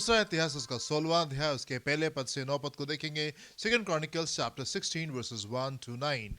दूसरा इतिहास उसका 16वां अध्याय उसके पहले पद से 9 पद को देखेंगे। Second chronicles chapter 16 versus 1 to 9।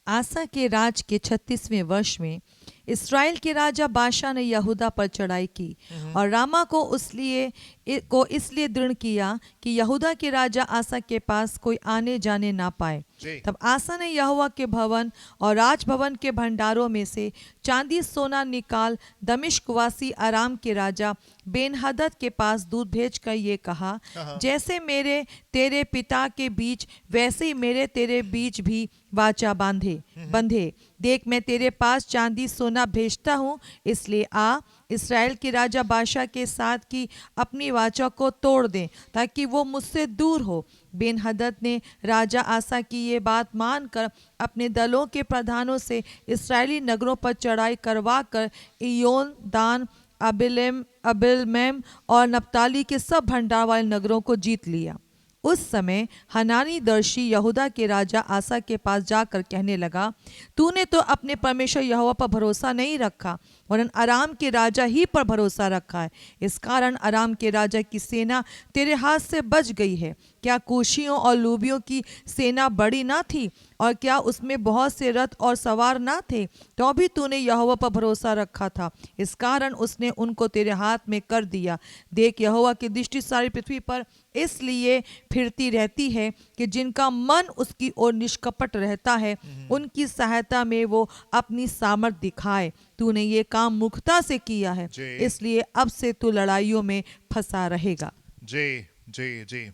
आसा के राज के 36वें वर्ष में इसराइल के राजा बाशा ने यहूदा पर चढ़ाई की और रामा को इसलिए दृढ़ किया कि यहूदा के राजा आसा के पास कोई आने जाने ना पाए। जी। तब आसा ने यहोवा के भवन और राजभवन के भंडारों में से चांदी सोना निकाल दमिश्कवासी अराम के राजा बेनहदद के पास दूत भेजकर ये कहा, हाँ। जैसे मेरे तेरे पिता के बीच वैसे ही मेरे तेरे बीच भी वाचा बंधे। देख, मैं तेरे पास चांदी सोना भेजता हूँ, इसलिए आ इसराइल के राजा बादशाह के साथ की अपनी वाचा को तोड़ दें ताकि वो मुझसे दूर हो। बेनहदद ने राजा आसा की ये बात मानकर अपने दलों के प्रधानों से इसराइली नगरों पर चढ़ाई करवा कर इयोन, दान, अबिलमैम और नप्ताली के सब भंडार वाले नगरों को जीत लिया। उस समय हनानी दर्शी यहूदा के राजा आसा के पास जाकर कहने लगा, तूने तो अपने परमेश्वर यहोवा पर भरोसा नहीं रखा वरन अराम के राजा ही पर भरोसा रखा है। इस कारण अराम के राजा की सेना तेरे हाथ से बच गई है। क्या कूशियों और लूबियों की सेना बड़ी ना थी और क्या उसमें बहुत से रथ और सवार ना थे? तो भी तूने यहोवा पर भरोसा रखा था, इस कारण उसने उनको तेरे हाथ में कर दिया। देख, यहोवा की दृष्टि सारी पृथ्वी पर इसलिए फिरती रहती है कि जिनका मन उसकी ओर निष्कपट रहता है उनकी सहायता में वो अपनी सामर्थ दिखाए। तूने ये काम मुखता से किया है, जी। इसलिए अब से तू लड़ाइयों में फंसा रहेगा। जी जी जी।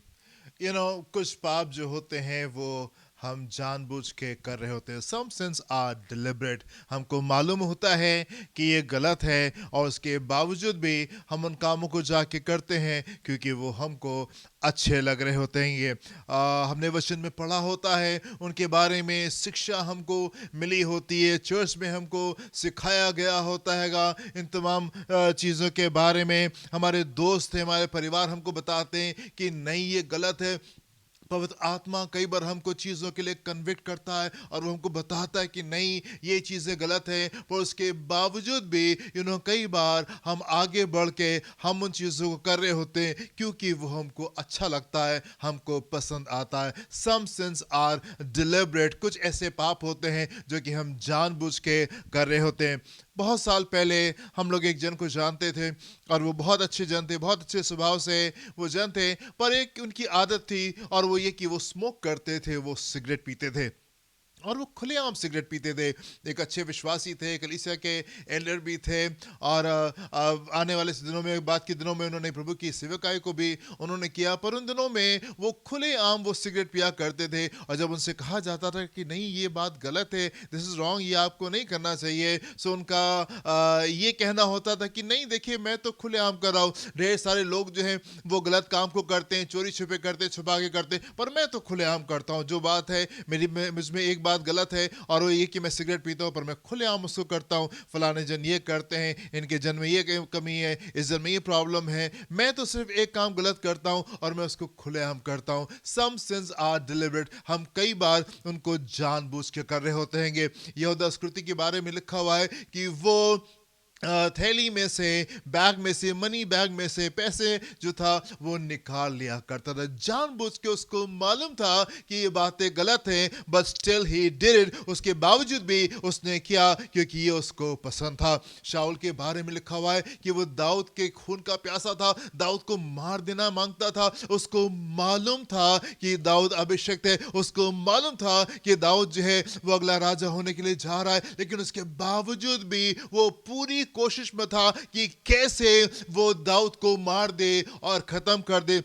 कुछ पाप जो होते हैं वो हम जानबूझ के कर रहे होते हैं। सम सिंस आर डिलिबरेट। हमको मालूम होता है कि ये गलत है और उसके बावजूद भी हम उन कामों को जाके करते हैं क्योंकि वो हमको अच्छे लग रहे होते हैं। ये हमने वचन में पढ़ा होता है, उनके बारे में शिक्षा हमको मिली होती है, चर्च में हमको सिखाया गया होता हैगा। इन तमाम चीज़ों के बारे में हमारे दोस्त हैं, हमारे परिवार हमको बताते हैं कि नहीं ये गलत है। पवित्र आत्मा कई बार हमको चीज़ों के लिए कन्विक्ट करता है और वो हमको बताता है कि नहीं ये चीज़ें गलत है, पर उसके बावजूद भी कई बार हम आगे बढ़ के हम उन चीज़ों को कर रहे होते हैं क्योंकि वो हमको अच्छा लगता है, हमको पसंद आता है। सम सिंस आर डिलिबरेट। कुछ ऐसे पाप होते हैं जो कि हम जानबूझ के कर रहे होते हैं। बहुत साल पहले हम लोग एक जन को जानते थे और वो बहुत अच्छे जन थे, बहुत अच्छे स्वभाव से वो जन थे, पर एक उनकी आदत थी और वो ये कि वो स्मोक करते थे, वो सिगरेट पीते थे और वो खुलेआम सिगरेट पीते थे। एक अच्छे विश्वासी थे, कलीसिया के एल्डर भी थे और आने वाले दिनों में, बाद के दिनों में उन्होंने प्रभु की सेवकाई को भी उन्होंने किया, पर उन दिनों में वो खुलेआम वो सिगरेट पिया करते थे। और जब उनसे कहा जाता था कि नहीं ये बात गलत है, दिस इज रॉन्ग, ये आपको नहीं करना चाहिए, सो उनका ये कहना होता था कि नहीं देखिए मैं तो खुलेआम कर रहा हूँ। ढेर सारे लोग जो हैं वो गलत काम को करते हैं, चोरी छुपे करते, छुपा के करते, पर मैं तो खुलेआम करता हूँ। जो बात है मुझमें एक बात गलत है और वो ये कि मैं सिगरेट पीता हूँ, पर मैं खुलेआम उसको करता हूँ। फलाने जन ये करते हैं, इनके जन में ये कमी है, इस जन में ये प्रॉब्लम है, मैं तो सिर्फ एक काम गलत करता हूँ और मैं उसको खुलेआम करता हूँ। सम सिंस आर डिलिबरेट। हम कई बार उनको जानबूझ के कर रहे होते हैं। यहूदा स्कृति के बारे में लिखा हुआ है कि वो थैली में से, बैग में से, मनी बैग में से पैसे जो था वो निकाल लिया करता था। जानबूझ के उसको मालूम था कि ये बातें गलत हैं, but still he did it. उसके बावजूद भी उसने किया क्योंकि ये उसको पसंद था। शाऊल के बारे में लिखा हुआ है कि वो दाऊद के खून का प्यासा था, दाऊद को मार देना मांगता था। उसको मालूम था कि दाऊद अभिषिक्त है, उसको मालूम था कि दाऊद जो है वो अगला राजा होने के लिए जा रहा है, लेकिन उसके बावजूद भी वो पूरी कोशिश में था कि कैसे वो दाऊद को मार दे और खत्म कर दे।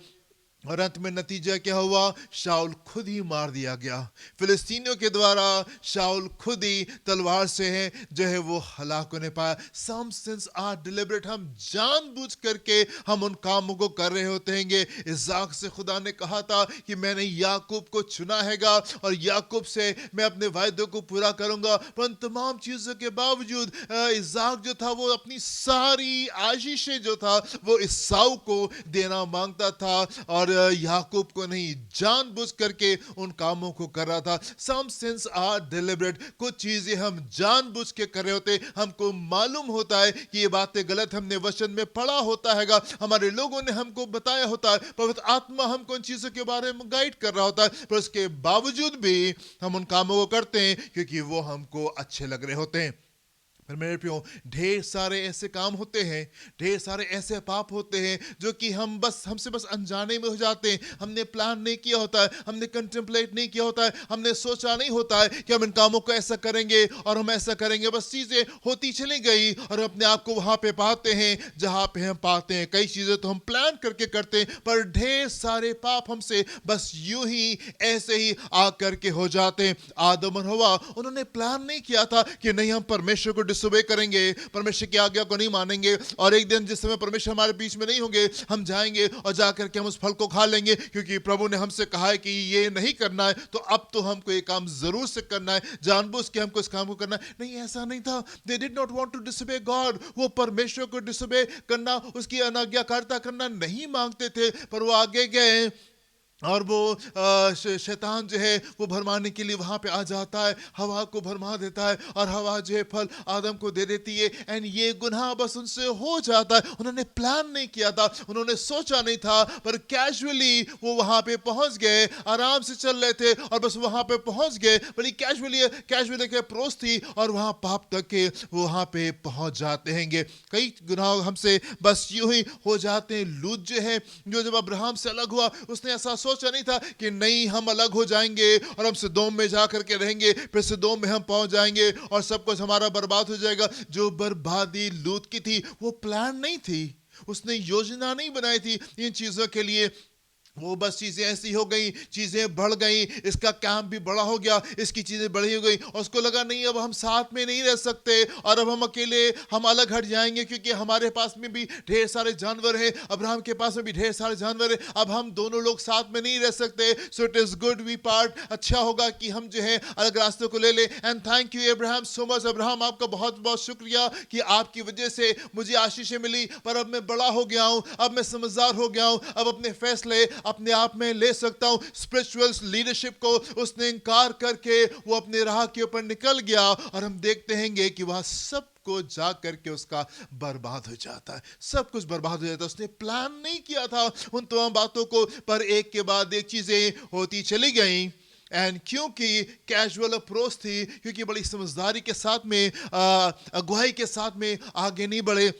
और अंत में नतीजा क्या हुआ? शाऊल खुद ही मार दिया गया। फिलिस्तीनियों के द्वारा शाऊल खुद ही तलवार से है जो है वो हलाक होने पाया। सम सिंस आर डिलिबरेट। हम जानबूझ करके हम उन कामों को कर रहे होते हैं। इसाक से खुदा ने कहा था कि मैंने याकूब को चुना हैगा और याकूब से मैं अपने वायदों को पूरा करूंगा, पर उन तमाम चीजों के बावजूद इसाक जो था वो अपनी सारी आशीषें जो था वो ईसाऊ को देना मांगता था और याकूब को नहीं, जानबूझ करके उन कामों को कर रहा था. Some sins are deliberate. कुछ चीजें हम जानबूझ के कर रहे होते, हमको मालूम होता है कि ये बातें गलत, हमने वचन में पढ़ा होता हैगा, हमारे लोगों ने हमको बताया होता है, पवित्र आत्मा हमको उन चीजों के बारे में गाइड कर रहा होता है, पर उसके बावजूद भी हम उन कामों को करते हैं क्योंकि वो हमको अच्छे लग रहे होते हैं. पर मेरे प्रियो, ढेर सारे ऐसे काम होते हैं, ढेर सारे ऐसे पाप होते हैं जो कि हमसे बस अनजाने में हो जाते हैं. हमने प्लान नहीं किया होता है, हमने कंटेम्पलेट नहीं किया होता है, हमने सोचा नहीं होता है कि हम इन कामों को ऐसा करेंगे और हम ऐसा करेंगे. बस चीजें होती चली गई और अपने आप को वहां पे पाते हैं जहां पे हम पाते हैं. कई चीजें तो हम प्लान करके करते हैं, पर ढेर सारे पाप हमसे बस यूं ही ऐसे ही आ करके हो जाते हैं. आदम और हवा, उन्होंने प्लान नहीं किया था कि नहीं हम परमेश्वर को डिसोबे करेंगे, परमेश्वर की आज्ञा को नहीं मानेंगे, और एक दिन जिस समय परमेश्वर हमारे बीच में नहीं होंगे, हम जाएंगे और जाकर के हम उस फल को खा लेंगे क्योंकि प्रभु ने हमसे कहा है कि ये नहीं करना है, तो अब तो हमको ये काम जरूर से करना है, जानबूझ के हमको इस काम को करना है. नहीं, ऐसा नहीं था. They did not want to disobey God. वो परमेश्वर को डिसोबे करना, उसकी अनाज्ञाकारिता करना नहीं मांगते थे, पर वो आगे गए और वो शैतान जो है वो भरमाने के लिए वहां पे आ जाता है, हवा को भरमा देता है और हवा जो है फल आदम को दे देती है, एंड ये गुनाह बस उनसे हो जाता है. उन्होंने प्लान नहीं किया था, उन्होंने सोचा नहीं था, पर कैजुअली वो वहां पे पहुंच गए. आराम से चल रहे थे और बस वहां पे पहुंच गए, बड़ी कैजुअली के अप्रोच थी और वहां पाप तक के वहां पे पहुंच जाते हैं. कई गुनाह हमसे बस यूं ही हो जाते हैं. लूत जो है, जो जब अब्राहम से अलग हुआ, उसने ऐसा सोचा नहीं था कि नहीं हम अलग हो जाएंगे और हम सदोम में जा करके रहेंगे, फिर सदोम में हम पहुंच जाएंगे और सब कुछ हमारा बर्बाद हो जाएगा. जो बर्बादी लूत की थी वो प्लान नहीं थी, उसने योजना नहीं बनाई थी इन चीजों के लिए. वो बस चीजें ऐसी हो गई, चीजें बढ़ गई, इसका काम भी बड़ा हो गया, इसकी चीजें बड़ी हो गई और उसको लगा नहीं अब हम साथ में नहीं रह सकते और अब हम अकेले, हम अलग हट जाएंगे क्योंकि हमारे पास में भी ढेर सारे जानवर हैं, अब्राहम के पास में भी ढेर सारे जानवर हैं, अब हम दोनों लोग साथ में नहीं रह सकते. So it is good we part. अच्छा होगा कि हम जो है अलग रास्ते को ले ले. And thank you Abraham so much. Abraham, आपका बहुत बहुत शुक्रिया कि आपकी वजह से मुझे आशीषें मिली, पर अब मैं बड़ा हो गया हूं, अब मैं समझदार हो गया हूं, अब अपने फैसले अपने आप में ले सकता हूं. स्पिरिचुअल लीडरशिप को उसने इनकार करके वो अपने राह के ऊपर निकल गया और हम देखते हैं कि वह सब को जा करके उसका बर्बाद हो जाता है, सब कुछ बर्बाद हो जाता है. उसने प्लान नहीं किया था उन तमाम बातों को, पर एक के बाद एक चीजें होती चली गई. एंड क्योंकि कैजुअल अप्रोच थी, क्योंकि बड़ी समझदारी के साथ में अगुवाई के साथ में आगे नहीं बढ़े,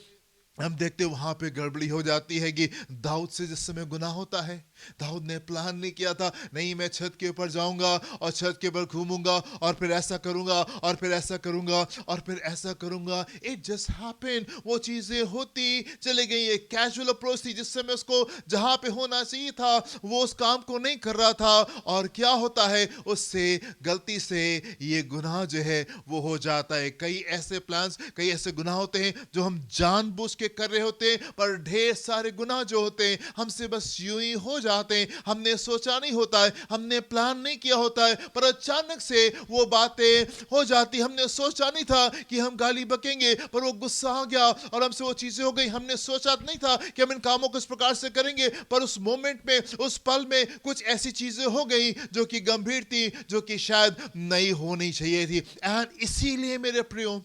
हम देखते वहां पे गड़बड़ी हो जाती है. कि दाऊद से जिस समय गुनाह होता है, दाऊद ने प्लान नहीं किया था, नहीं मैं छत के ऊपर जाऊंगा और छत के ऊपर घूमूंगा और फिर ऐसा करूंगा और फिर ऐसा करूंगा और फिर ऐसा करूंगा. It just happened. वो चीजें होती चली गई. एक कैजुअल अप्रोच थी, जिस समय उसको जहां पे होना चाहिए था वो उस काम को नहीं कर रहा था, और क्या होता है उससे गलती से ये गुनाह जो है वो हो जाता है. कई ऐसे प्लान्स, कई ऐसे गुनाह होते हैं जो हम जानबूझ के कर रहे होते हैं, पर ढेर सारे गुनाह जो होते हैं हमसे बस यूं ही हो जाते हैं. हमने सोचा नहीं होता है, हमने प्लान नहीं किया होता है, पर अचानक से वो बातें हो जाती. हमने सोचा नहीं था कि हम गाली बकेंगे, पर वो गुस्सा आ गया और हमसे वो चीजें हो गई. हमने सोचा नहीं था कि हम इन कामों को इस प्रकार से करेंगे, पर उस मोमेंट में, उस पल में कुछ ऐसी चीजें हो गई जो कि गंभीर थी, जो कि शायद नहीं होनी चाहिए थी. एंड इसीलिए मेरे प्रियो,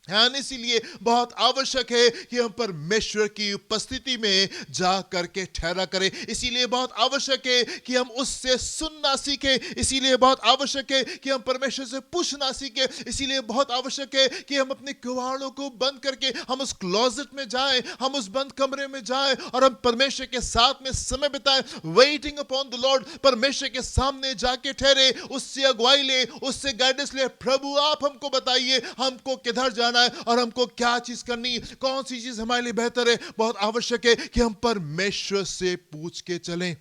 इसीलिए बहुत आवश्यक है कि हम परमेश्वर की उपस्थिति में जा करके ठहरा करें. इसीलिए बहुत आवश्यक है कि हम उससे सुनना सीखें. इसीलिए बहुत आवश्यक है कि हम परमेश्वर से पूछना सीखें. इसीलिए बहुत आवश्यक है कि हम अपने किवाड़ों को बंद करके हम उस क्लोजेट में जाएं, हम उस बंद कमरे में जाएं और हम परमेश्वर के साथ में समय बिताएं, वेटिंग अपॉन द लॉर्ड. परमेश्वर के सामने जाके ठहरे, उससे अगुवाई ले, उससे गाइडेंस ले. प्रभु आप हमको बताइए हमको किधर जाना है और हमको क्या चीज करनी, कौन सी चीज हमारे लिए बेहतर है. बहुत आवश्यक है कि हम परमेश्वर से पूछ के चलें.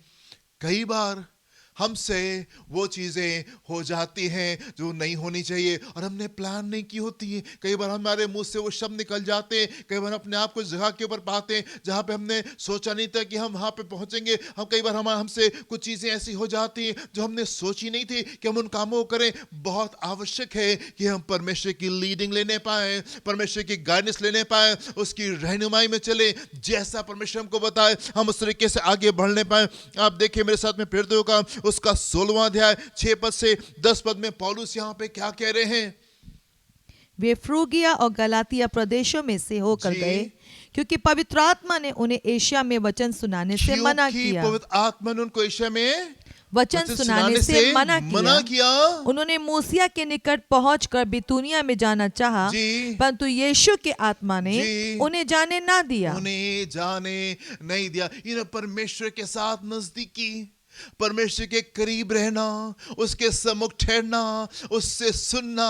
कई बार हमसे वो चीज़ें हो जाती हैं जो नहीं होनी चाहिए और हमने प्लान नहीं की होती है। कई बार हमारे मुंह से वो शब्द निकल जाते हैं, कई बार अपने आप को इस जगह के ऊपर पाते हैं जहाँ पे हमने सोचा नहीं था कि हम वहाँ पे पहुँचेंगे। हम कई बार हमसे कुछ चीज़ें ऐसी हो जाती हैं जो हमने सोची नहीं थी कि हम उन कामों को करें। बहुत आवश्यक है कि हम परमेश्वर की लीडिंग लेने पाएँ, परमेश्वर की गाइडेंस लेने पाएँ, उसकी रहनुमाई में चले, जैसा परमेश्वर हमको बताए हम उस तरीके से आगे बढ़ने पाएँ। आप देखिए मेरे साथ में प्रेरितों का उसका 16वां अध्याय 6 पद से 10 पद में पौलुस यहाँ पे क्या कह रहे हैं। वे फ्रूगिया और गलातिया प्रदेशों में से होकर जी। गए, क्योंकि पवित्र आत्मा ने उन्हें एशिया में वचन सुनाने से मना क्योंकि किया। पवित्र आत्मा ने उनको एशिया में वचन सुनाने से मना किया। उन्होंने मूसिया के निकट पहुंचकर बितूनिया में जाना चाहा, जी। परंतु यीशु के आत्मा ने जी। उन्हें जाने ना दिया। उन्हें जाने नहीं दिया। परमेश्वर के साथ नजदीकी, परमेश्वर के करीब रहना, उसके सम्मुख ठहरना, उससे सुनना,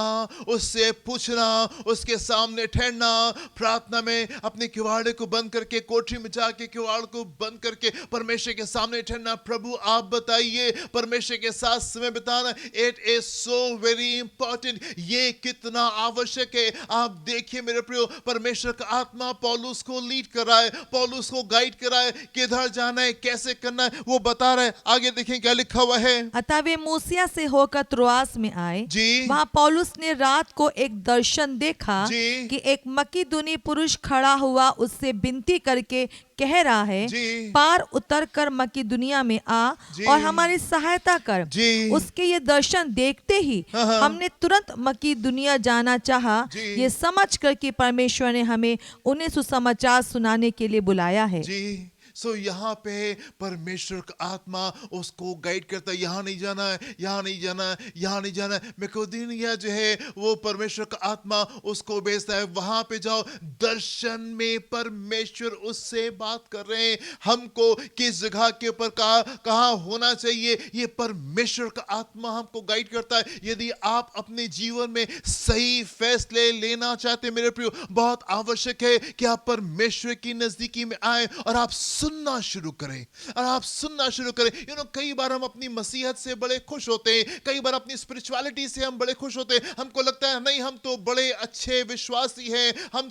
उससे पूछना, उसके सामने ठहरना, प्रार्थना में अपने किवाड़े को बंद करके, कोठरी में जाके किवाड़ को बंद करके परमेश्वर के सामने ठहरना। प्रभु आप बताइए, परमेश्वर के साथ समय बिताना, it is so very important. ये कितना आवश्यक है। आप देखिए मेरे प्रियो, परमेश्वर का आत्मा पौलुस को लीड कर रहा है, पौलुस को गाइड कर रहा है, किधर जाना है, कैसे करना है, वो बता रहा है। आगे देखें क्या लिखा हुआ है। अतः वे मूसिया से होकर त्रोआस में आए। जी। वहां पौलुस ने रात को एक दर्शन देखा जी। कि एक मकीदुनी पुरुष खड़ा हुआ उससे विनती करके कह रहा है, जी। पार उतर कर मकीदुनिया में आ जी। और हमारी सहायता कर। जी। उसके ये दर्शन देखते ही हमने तुरंत मकीदुनिया जाना चाहा, जी। ये समझकर कि परमेश्वर ने हमें उन्हें सुसमाचार सुनाने के लिए बुलाया है। जी। सो यहाँ पे परमेश्वर का आत्मा उसको गाइड करता है, यहाँ नहीं जाना है, यहाँ नहीं जाना है, यहाँ नहीं जाना है। मकीदुनिया जो है वो परमेश्वर का आत्मा उसको भेजता है, वहां पे जाओ। दर्शन में परमेश्वर उससे बात कर रहे हैं, हमको किस जगह के ऊपर कहाँ होना चाहिए, ये परमेश्वर का आत्मा हमको गाइड करता है। यदि आप अपने जीवन में सही फैसले लेना चाहते मेरे प्रियो, बहुत आवश्यक है कि आप परमेश्वर की नजदीकी में आए और आप सुनना शुरू करें, और आप सुनना शुरू करें। कई बार हम अपनी मसीहत से बड़े खुश होते हैं, कई बार अपनी स्पिरिचुअलिटी से हम बड़े खुश होते हैं। हमको लगता है नहीं, हम तो बड़े अच्छे विश्वासी हैं, हम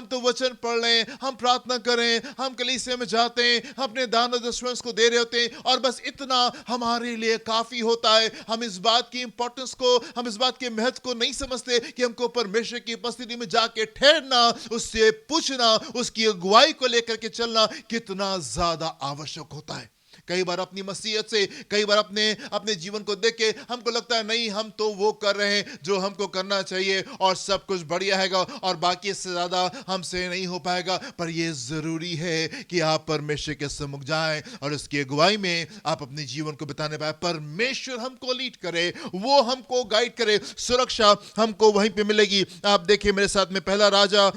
तो वचन पढ़ रहे हैं, हम प्रार्थना करें, हम कलीसिया में जाते हैं, हम अपने दान और दशमांश को दे रहे होते हैं, और बस इतना हमारे लिए काफी होता है। हम इस बात की इंपॉर्टेंस को, हम इस बात के महत्व को नहीं समझते कि हमको परमेश्वर की उपस्थिति में जाके ठहरना, उससे पूछना, उसकी अगुवाई को लेकर के चलना कितना ज्यादा आवश्यक होता है। कई बार अपनी मसीहत से, कई बार अपने जीवन को देख के हमको लगता है नहीं, हम तो वो कर रहे हैं जो हमको करना चाहिए और सब कुछ बढ़िया है और बाकी इससे ज्यादा हमसे नहीं हो पाएगा। पर यह जरूरी है कि आप परमेश्वर के सम्मुख जाएं और उसकी अगुवाई में आप अपने जीवन को बिताने पाए। परमेश्वर हमको लीड करे, वो हमको गाइड करे, सुरक्षा हमको वहीं पे मिलेगी। आप देखिए मेरे साथ में पहला राजा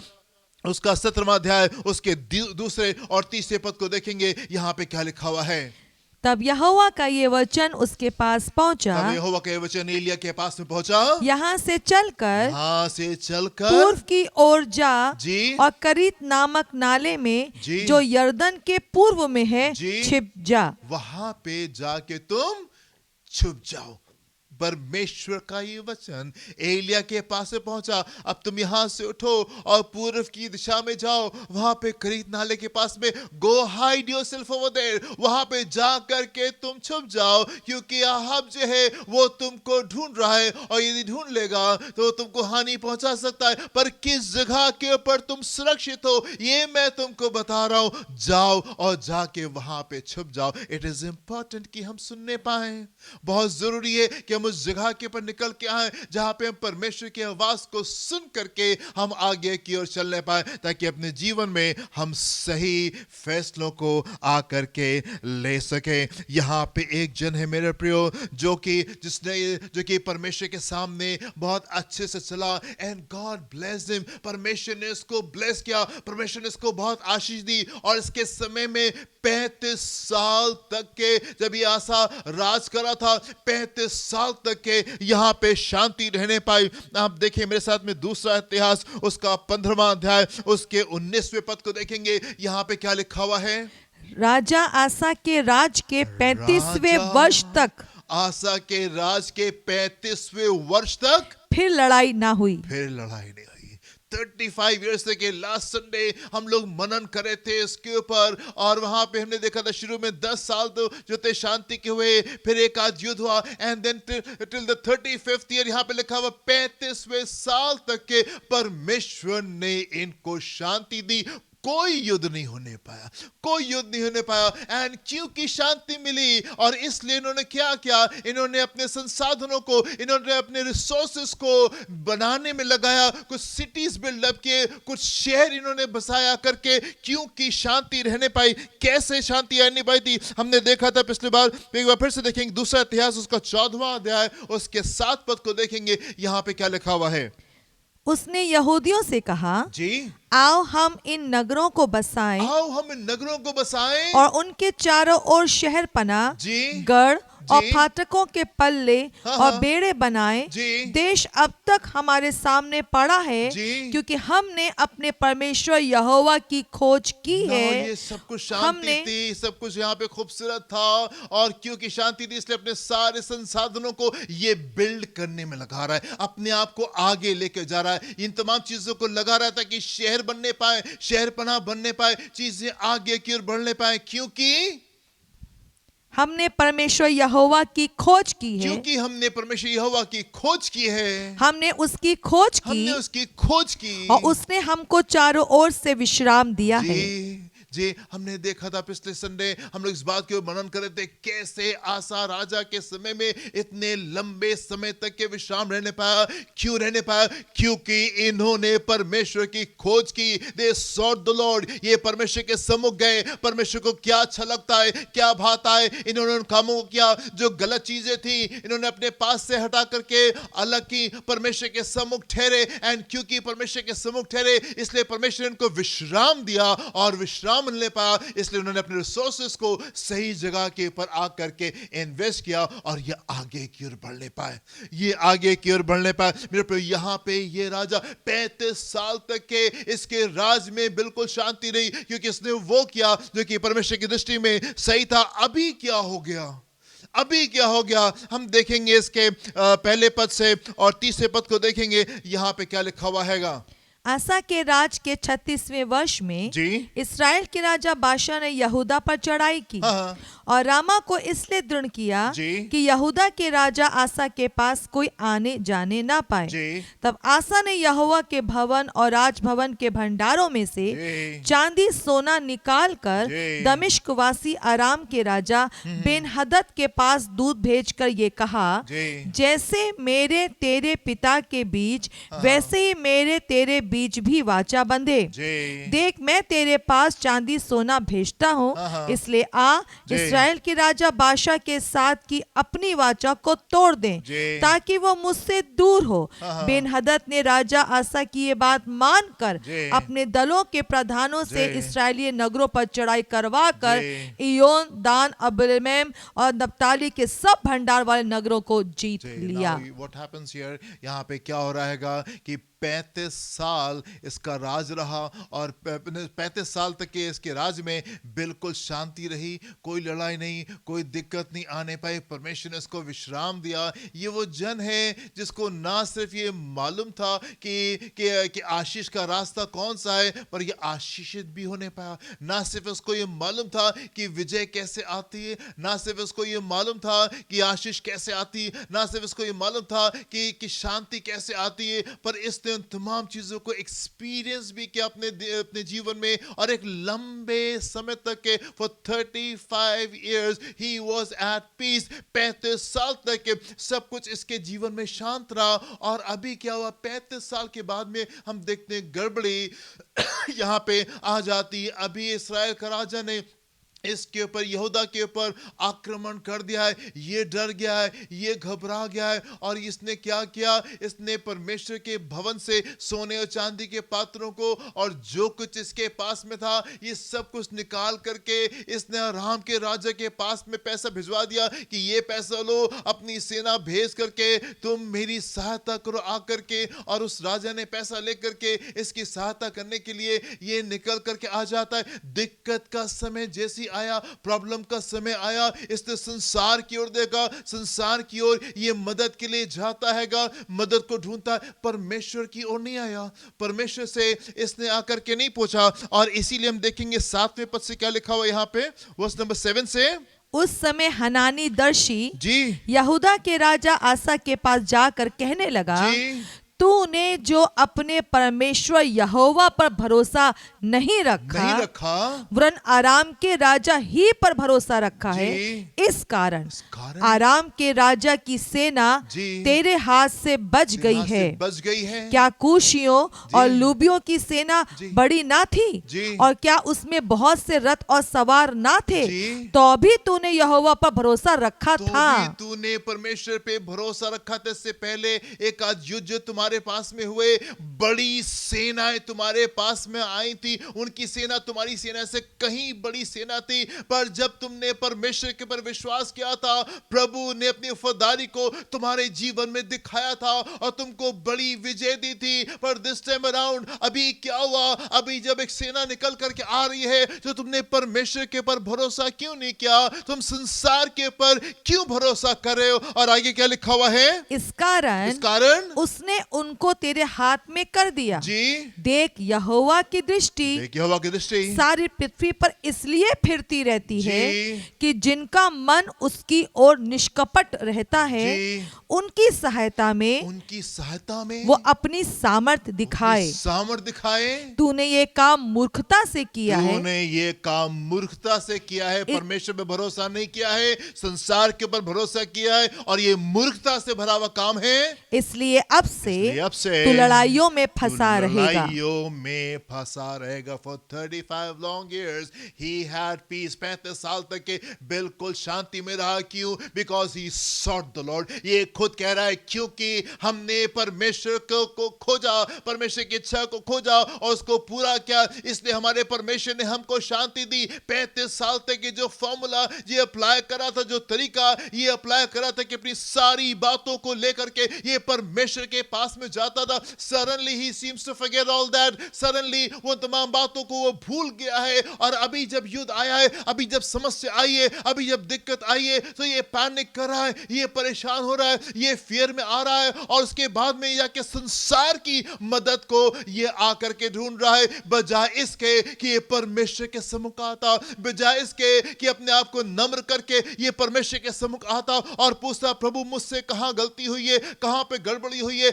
उसका 17वां अध्याय उसके दूसरे और तीसरे पद को देखेंगे। यहाँ पे क्या लिखा हुआ है। तब यहोवा का ये वचन उसके पास पहुंचा, तब यहोवा का ये वचन एलिय्याह के पास में पहुंचा, यहाँ से चलकर पूर्व की ओर जा जी। और करीत नामक नाले में जी। जो यरदन के पूर्व में है जी। छिप जा। वहां पे जाके तुम छुप जाओ। परमेश्वर का ये वचन एलिय्याह के पास से पहुंचा। अब तुम यहां से उठो और पूर्व की दिशा में जाओ, वहां पे करीत नाले के पास में, गो हाइड योरसेल्फ ओवर देयर, वहां पे जा करके तुम छुप जाओ, क्योंकि अहाब जो है वो तुमको ढूंढ रहा है, और यदि ढूंढ लेगा तो तुमको हानि पहुंचा सकता है। पर किस जगह के ऊपर तुम सुरक्षित हो ये मैं तुमको बता रहा हूं। जाओ और जाके वहां पे छुप जाओ। इट इज इंपॉर्टेंट कि हम सुनने पाए, बहुत जरूरी है कि हम उस जगह के ऊपर निकल के आए जहां पे हम परमेश्वर की आवाज को सुन करके हम आगे की ओर चलने पाए, ताकि अपने जीवन में हम सही फैसलों को आकर के ले सके। यहां पे एक जन है मेरे प्रियो जो कि परमेश्वर के सामने बहुत अच्छे से चला, एंड गॉड ब्लेस हिम। परमेश्वर ने इसको ब्लेस किया, परमेश्वर ने इसको बहुत आशीष दी, और इसके समय में 35 साल तक के जब ये आसा राज करा था, 35 साल तक के यहां पे शांति रहने पाई। आप देखिए मेरे साथ में दूसरा इतिहास उसका 15वां अध्याय उसके 19वें पद को देखेंगे। यहां पे क्या लिखा हुआ है। राजा आसा के राज के 35वें वर्ष तक आसा के राज के 35वें वर्ष तक फिर लड़ाई ना हुई। फिर लड़ाई नहीं हुई। 35 ईयर्स के लास्ट संडे हम लोग मनन करे थे इसके ऊपर, और वहां पे हमने देखा था शुरू में 10 साल तो जो थे शांति के हुए, फिर एक आध युद्ध हुआ, and then till the 35th year यहाँ पे लिखा हुआ 35वें साल तक के परमेश्वर ने इनको शांति दी। कोई युद्ध नहीं होने पाया, कोई युद्ध नहीं होने पाया। एंड क्योंकि शांति मिली और इसलिए इन्होंने क्या किया, इन्होंने अपने संसाधनों को, इन्होंने अपने रिसोर्सेस को बनाने में लगाया, कुछ सिटीज बिल्डअप किए, कुछ शहर इन्होंने बसाया करके, क्योंकि शांति रहने पाई। कैसे शांति आने पाई थी हमने देखा था पिछली बार, एक बार फिर से देखेंगे दूसरा इतिहास उसका 14वां अध्याय उसके 7 पद को देखेंगे। यहां पे क्या लिखा हुआ है। उसने यहूदियों से कहा, जी, आओ हम इन नगरों को बसाएं आओ हम इन नगरों को बसाएं और उनके चारों ओर शहर पना, जी, गढ़ और जी। फाटकों के पल्ले हाँ, और हाँ। बेड़े बनाए। जी। देश अब तक हमारे सामने पड़ा है, जी। क्योंकि हमने अपने परमेश्वर यहोवा की खोज की ना, है। ये सब कुछ शांति हमने थी, सब कुछ यहाँ पे खूबसूरत था, और क्योंकि शांति थी इसलिए अपने सारे संसाधनों को ये बिल्ड करने में लगा रहा है, अपने आप को आगे लेके जा रहा है, इन तमाम चीजों को लगा रहा था कि शहर बनने पाए, शहर पनाह बनने पाए, चीजें आगे की ओर बढ़ने पाए, क्योंकि हमने परमेश्वर यहोवा की खोज की है। क्योंकि हमने परमेश्वर यहोवा की खोज की है, हमने उसकी खोज हमने की उसकी खोज की, और उसने हमको चारों ओर से विश्राम दिया है। जी, हमने देखा था पिछले संडे, हम लोग इस बात के मनन कर रहे थे कैसे आसा राजा के समय में इतने लंबे समय तक के विश्राम रहने पाया। क्यों रहने पाया? क्योंकि इन्होंने परमेश्वर की खोज की। दे सॉट द लॉर्ड, ये परमेश्वर के सम्मुख गए, परमेश्वर को क्या अच्छा लगता है, क्या भाता है, इन्होंने उन कामों को किया जो गलत चीजें थी, इन्होंने अपने पास से हटा करके अलग की, परमेश्वर के सम्मुख ठहरे। एंड क्योंकि परमेश्वर के सम्मुख ठहरे इसलिए परमेश्वर इनको विश्राम दिया, और विश्राम मिलने पाया इसलिए उन्होंने अपने रिसोर्सेस को सही जगह के ऊपर आकर के इन्वेस्ट किया, और ये आगे की ओर बढ़ने पाए, ये आगे की ओर बढ़ने पाए। मेरे पे यहाँ पे ये राजा 35 साल तक के इसके राज में बिल्कुल शांति रही, क्योंकि इसने वो किया जो कि परमेश्वर की दृष्टि में सही था। अभी क्या हो गया, अभी क्या हो गया हम देखेंगे इसके पहले पद से और तीसरे पद को देखेंगे। यहां पे क्या लिखा हुआ हैगा। आसा के राज के 36वें वर्ष में जी, इस्राएल के राजा बाशा ने यहूदा पर चढ़ाई की हाँ, और रामा को इसलिए दृढ़ किया जी। कि यहूदा के राजा आसा के पास कोई आने जाने ना पाए। जी, तब आसा ने यहोवा के भवन और राजभवन के भंडारों में से जी। चांदी सोना निकाल कर जी। दमिश्क वासी आराम के राजा बेन हदद के पास दूत भेजकर ये कहा, जी। जैसे मेरे तेरे पिता के बीच वैसे ही मेरे तेरे बीच भी वाचा बंधे। जी। देख मैं तेरे पास चांदी सोना भेजता हूँ, हाँ। इसलिए आ जी। इस्राएल के राजा बादशाह के साथ की अपनी वाचा को तोड़ दें, जी। ताकि वो मुझसे दूर हो। हाँ। बेन हदद ने राजा आसा की ये बात मानकर जी। अपने दलों के प्रधानों से जी। इस्राएली नगरों पर चढ़ाई करवा कर जी। इयोन, दान, अबेलमैम और नप्ताली के सब भंडार वाले नगरों को जीत लिया। व्हाट हैपेंस हियर, यहाँ पे क्या हो रहा हैगा कि 35 साल इसका राज रहा, और 35 साल तक के इसके राज में बिल्कुल शांति रही, कोई लड़ाई नहीं, कोई दिक्कत नहीं आने पाई, परमेश्वर ने इसको विश्राम दिया। ये वो जन है जिसको ना सिर्फ ये मालूम था कि आशीष का रास्ता कौन सा है, पर ये आशीषित भी होने पाया। ना सिर्फ उसको ये मालूम था कि विजय कैसे आती है, ना सिर्फ उसको ये मालूम था कि आशीष कैसे आती है, ना सिर्फ उसको ये मालूम था कि शांति कैसे आती है, पर इसने उन तमाम चीजों को एक्सपीरियंस भी किया अपने जीवन में, और एक लंबे समय तक के for 35 years he was at peace. 35 साल तक के सब कुछ इसके जीवन में शांत रहा। और अभी क्या हुआ, 35 साल के बाद में हम देखते हैं गड़बड़ी यहां पे आ जाती। अभी इस्राएल का राजा ने इसके ऊपर, यहूदा के ऊपर आक्रमण कर दिया है, ये डर गया है, ये घबरा गया है, और इसने क्या किया, इसने परमेश्वर के भवन से सोने और चांदी के पात्रों को और जो कुछ इसके पास में था ये सब कुछ निकाल करके इसने अराम के राजा के पास में पैसा भिजवा दिया कि ये पैसा लो, अपनी सेना भेज करके तुम मेरी सहायता करो आकर के। और उस राजा ने पैसा लेकर के इसकी सहायता करने के लिए ये निकल करके आ जाता है। दिक्कत का समय जैसी आया, प्रॉब्लम का समय आया, इसने संसार की ओर देखा, संसार की ओर ये मदद के लिए जाता हैगा, मदद को ढूंढता है, परमेश्वर की ओर नहीं आया, परमेश्वर से इसने आकर के नहीं पूछा। और इसीलिए हम देखेंगे 7वें पद से क्या लिखा हुआ यहाँ पे, वर्स नंबर 7 से। उस समय हनानी दर्शी जी यहूदा के राजा आसा के पास जाकर कहने लगा, जी तूने जो अपने परमेश्वर यहोवा पर भरोसा नहीं नहीं रखा रखा, वरन आराम के राजा ही पर भरोसा रखा है, जी। इस कारण इस कारण आराम के राजा की सेना जी तेरे हाथ से बच गई यहाँ से है। बच गई है। क्या कूशियों जी। और लूबियों की सेना जी। बड़ी ना थी? जी। और क्या उसमें बहुत से रथ और सवार ना थे? जी। तो भी तूने यहोवा पर भरोसा रखा तो था। भी तूने परमेश्वर पे भरोसा रखा था। इससे पहले एक आज युद्ध जो तुम्हारे पास में हुए, बड़ी सेनाएं तुम्हारे पास में आई थी, उनकी सेना तुम्हारी सेना से कहीं बड़ी सेना थी, पर जब तुमने परमेश्वर के पर विश्वास किया था, प्रभु ने अपनी वफादारी को तुम्हारे जीवन में दिखाया था और तुमको बड़ी विजय दी थी। पर दिस टाइम अराउंड अभी क्या हुआ, अभी जब एक सेना निकल करके आ रही है, तो तुमने परमेश्वर के पर भरोसा क्यों नहीं किया? तुम संसार के पर क्यों भरोसा कर रहे हो? और आगे क्या लिखा हुआ है? इस कारण उसने उनको तेरे हाथ में कर दिया। जी देख यहोवा की दृष्टि देखिए, हवा की दृष्टि सारी पृथ्वी पर इसलिए फिरती रहती जी। है कि जिनका मन उसकी ओर निष्कपट रहता है, जी। उनकी सहायता में वो अपनी सामर्थ दिखाए। सामर्थ दिखाए। तूने ये काम मूर्खता से किया है। तूने ये काम मूर्खता से किया है, परमेश्वर पे भरोसा नहीं किया है, संसार के ऊपर भरोसा किया है, और ये मूर्खता से भरा हुआ काम है। इसलिए अब से से तू लड़ाइयों में फंसा रहेगा। लड़ाइयों में फंसा रहेगा। For 35 long years he had peace। 35 साल तक के बिल्कुल शांति में रहा। क्यों? Because he sought the Lord। ये खुद कह रहा है, क्योंकि हमने परमेश्वर को खोजा, परमेश्वर की इच्छा को खोजा और उसको पूरा किया, इसलिए हमारे परमेश्वर ने हमको शांति दी। 35 साल तक के जो फॉर्मूला ये अप्लाई करा था, जो तरीका ये अप्लाई करा था कि अपनी सारी बातों को लेकर के ये परमेश्वर के पास में जाता था, suddenly he seems to forget all that। suddenly वो तमाम बातों को वो भूल गया है। और अभी जब युद्ध आया है, अभी जब समस्या आई है, अभी जब दिक्कत आई है, तो ये पैनिक कर रहा है, ये परेशान हो रहा है, ये फियर में आ रहा है, और उसके बाद में जाके संसार की मदद को ये आकर के ढूंढ रहा है, बजाय इसके कि ये परमेश्वर के सम्मुख आता, बजाय इसके कि अपने आप को नम्र करके ये परमेश्वर के सम्मुख आता और पूछता, प्रभु मुझसे कहां गलती हुई है, कहां पे गड़बड़ी हुई है,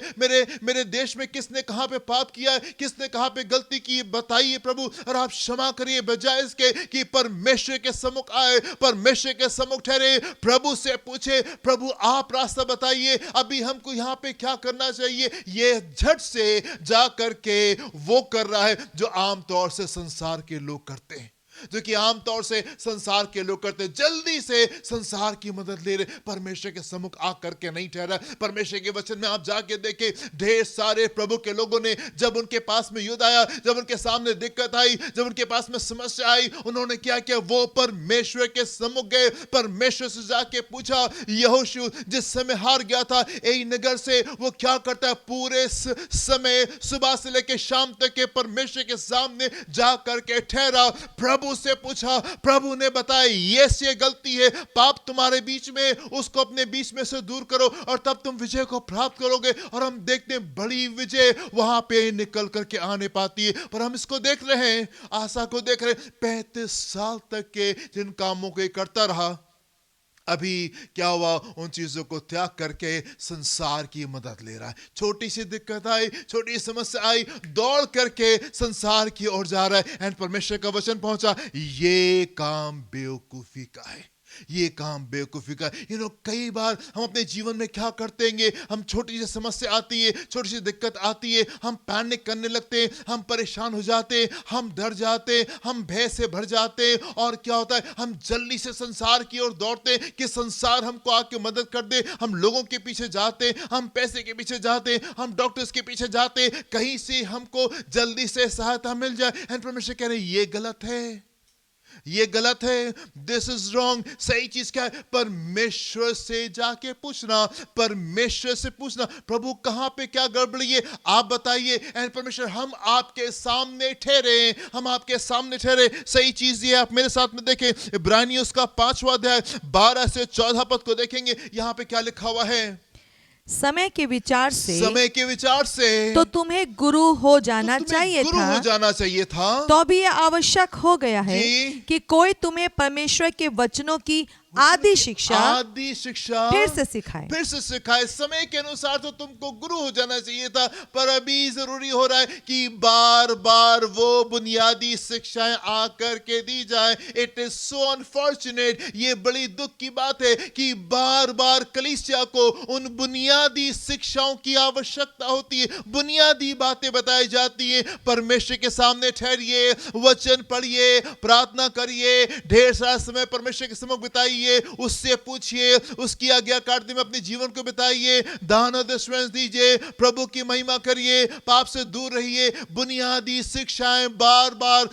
मेरे देश में किसने कहां पे पाप किया है, किसने कहां पे गलती की, बताइए प्रभु और आप क्षमा करिए। बजाय इसके कि परमेश्वर के सम्मुख आए, परमेश्वर के सम्मुख ठहरे, प्रभु से पूछे, प्रभु आप रास्ता बताइए, अभी हमको यहां पे क्या करना चाहिए। ये झट से जा करके वो कर रहा है जो आमतौर से संसार के लोग करते हैं, जो कि आमतौर से संसार के लोग करते, जल्दी से संसार की मदद ले रहे, परमेश्वर के सम्मुख आकर के नहीं ठहरा। परमेश्वर के वचन में आप जाके देखें, ढेर सारे प्रभु के लोगों ने जब उनके पास में युद्ध आया, जब उनके सामने दिक्कत आई, जब उनके पास में समस्या आई, उन्होंने क्या किया? वो परमेश्वर के सम्मुख गए, परमेश्वर से जाके पूछा। यहोशू जिस समय हार गया था ए नगर से, वो क्या करता है? पूरे समय सुबह से लेकर शाम तक के परमेश्वर के सामने जा करके ठहरा, प्रभु से पूछा, प्रभु ने बताया ये गलती है, पाप तुम्हारे बीच में, उसको अपने बीच में से दूर करो और तब तुम विजय को प्राप्त करोगे। और हम देखते हैं बड़ी विजय वहां पे निकल करके आने पाती है। पर हम इसको देख रहे हैं, आशा को देख रहे हैं, 35 साल तक के जिन कामों को करता रहा, अभी क्या हुआ? उन चीजों को त्याग करके संसार की मदद ले रहा है। छोटी सी दिक्कत आई, छोटी समस्या आई, दौड़ करके संसार की ओर जा रहा है। एंड परमेश्वर का वचन पहुंचा, ये काम बेवकूफी का है, ये काम बेवकूफी का। कई बार हम अपने जीवन में क्या करते हैं, हम छोटी सी समस्या आती है, छोटी सी दिक्कत आती है, हम पैनिक करने लगते हैं, हम परेशान हो जाते हैं, हम डर जाते हैं, हम भय से भर जाते हैं, और क्या होता है? हम जल्दी से संसार की ओर दौड़ते हैं कि संसार हमको आके मदद कर दे। हम लोगों के पीछे जाते हैं, हम पैसे के पीछे जाते हैं, हम डॉक्टर्स के पीछे जाते हैं, कहीं से हमको जल्दी से सहायता मिल जाए। एंड परमेश्वर कह रहे हैं ये गलत है, ये गलत है, दिस इज रॉन्ग। सही चीज क्या है? परमेश्वर से जाके पूछना, परमेश्वर से पूछना, प्रभु कहां पे क्या गड़बड़ी है आप बताइए। एंड परमेश्वर हम आपके सामने ठहरे, हम आपके सामने ठहरे। सही चीज ये आप मेरे साथ में देखें, इब्रानियों उसका 5वां अध्याय 12 से 14 पद को देखेंगे। यहां पे क्या लिखा हुआ है? समय के विचार से समय के विचार से तो तुम्हें गुरु हो जाना तो तुम्हें चाहिए गुरु हो था, जाना चाहिए था। तो भी यह आवश्यक हो गया है जी। कि कोई तुम्हें परमेश्वर के वचनों की आदि शिक्षा आदि शिक्षा फिर से सिखाए। फिर से सिखाए। समय के अनुसार तो तुमको गुरु हो जाना चाहिए था, पर अभी जरूरी हो रहा है कि बार बार वो बुनियादी शिक्षाएं आकर के दी जाए। इट इज सो अनफॉर्चुनेट, ये बड़ी दुख की बात है कि बार बार कलीसिया को उन बुनियादी शिक्षाओं की आवश्यकता होती है। बुनियादी बातें बताई जाती हैं। परमेश्वर के सामने ठहरिए, वचन पढ़िए, प्रार्थना करिए, ढेर सारा समय परमेश्वर के सम्मुख बिताइए, उससे पूछिए, उसकी आज्ञाकारिता में अपने जीवन को बिताइए, दान और दशमें दीजिए, प्रभु की महिमा करिए, पाप से दूर रहिए। बुनियादी शिक्षाएं बार बार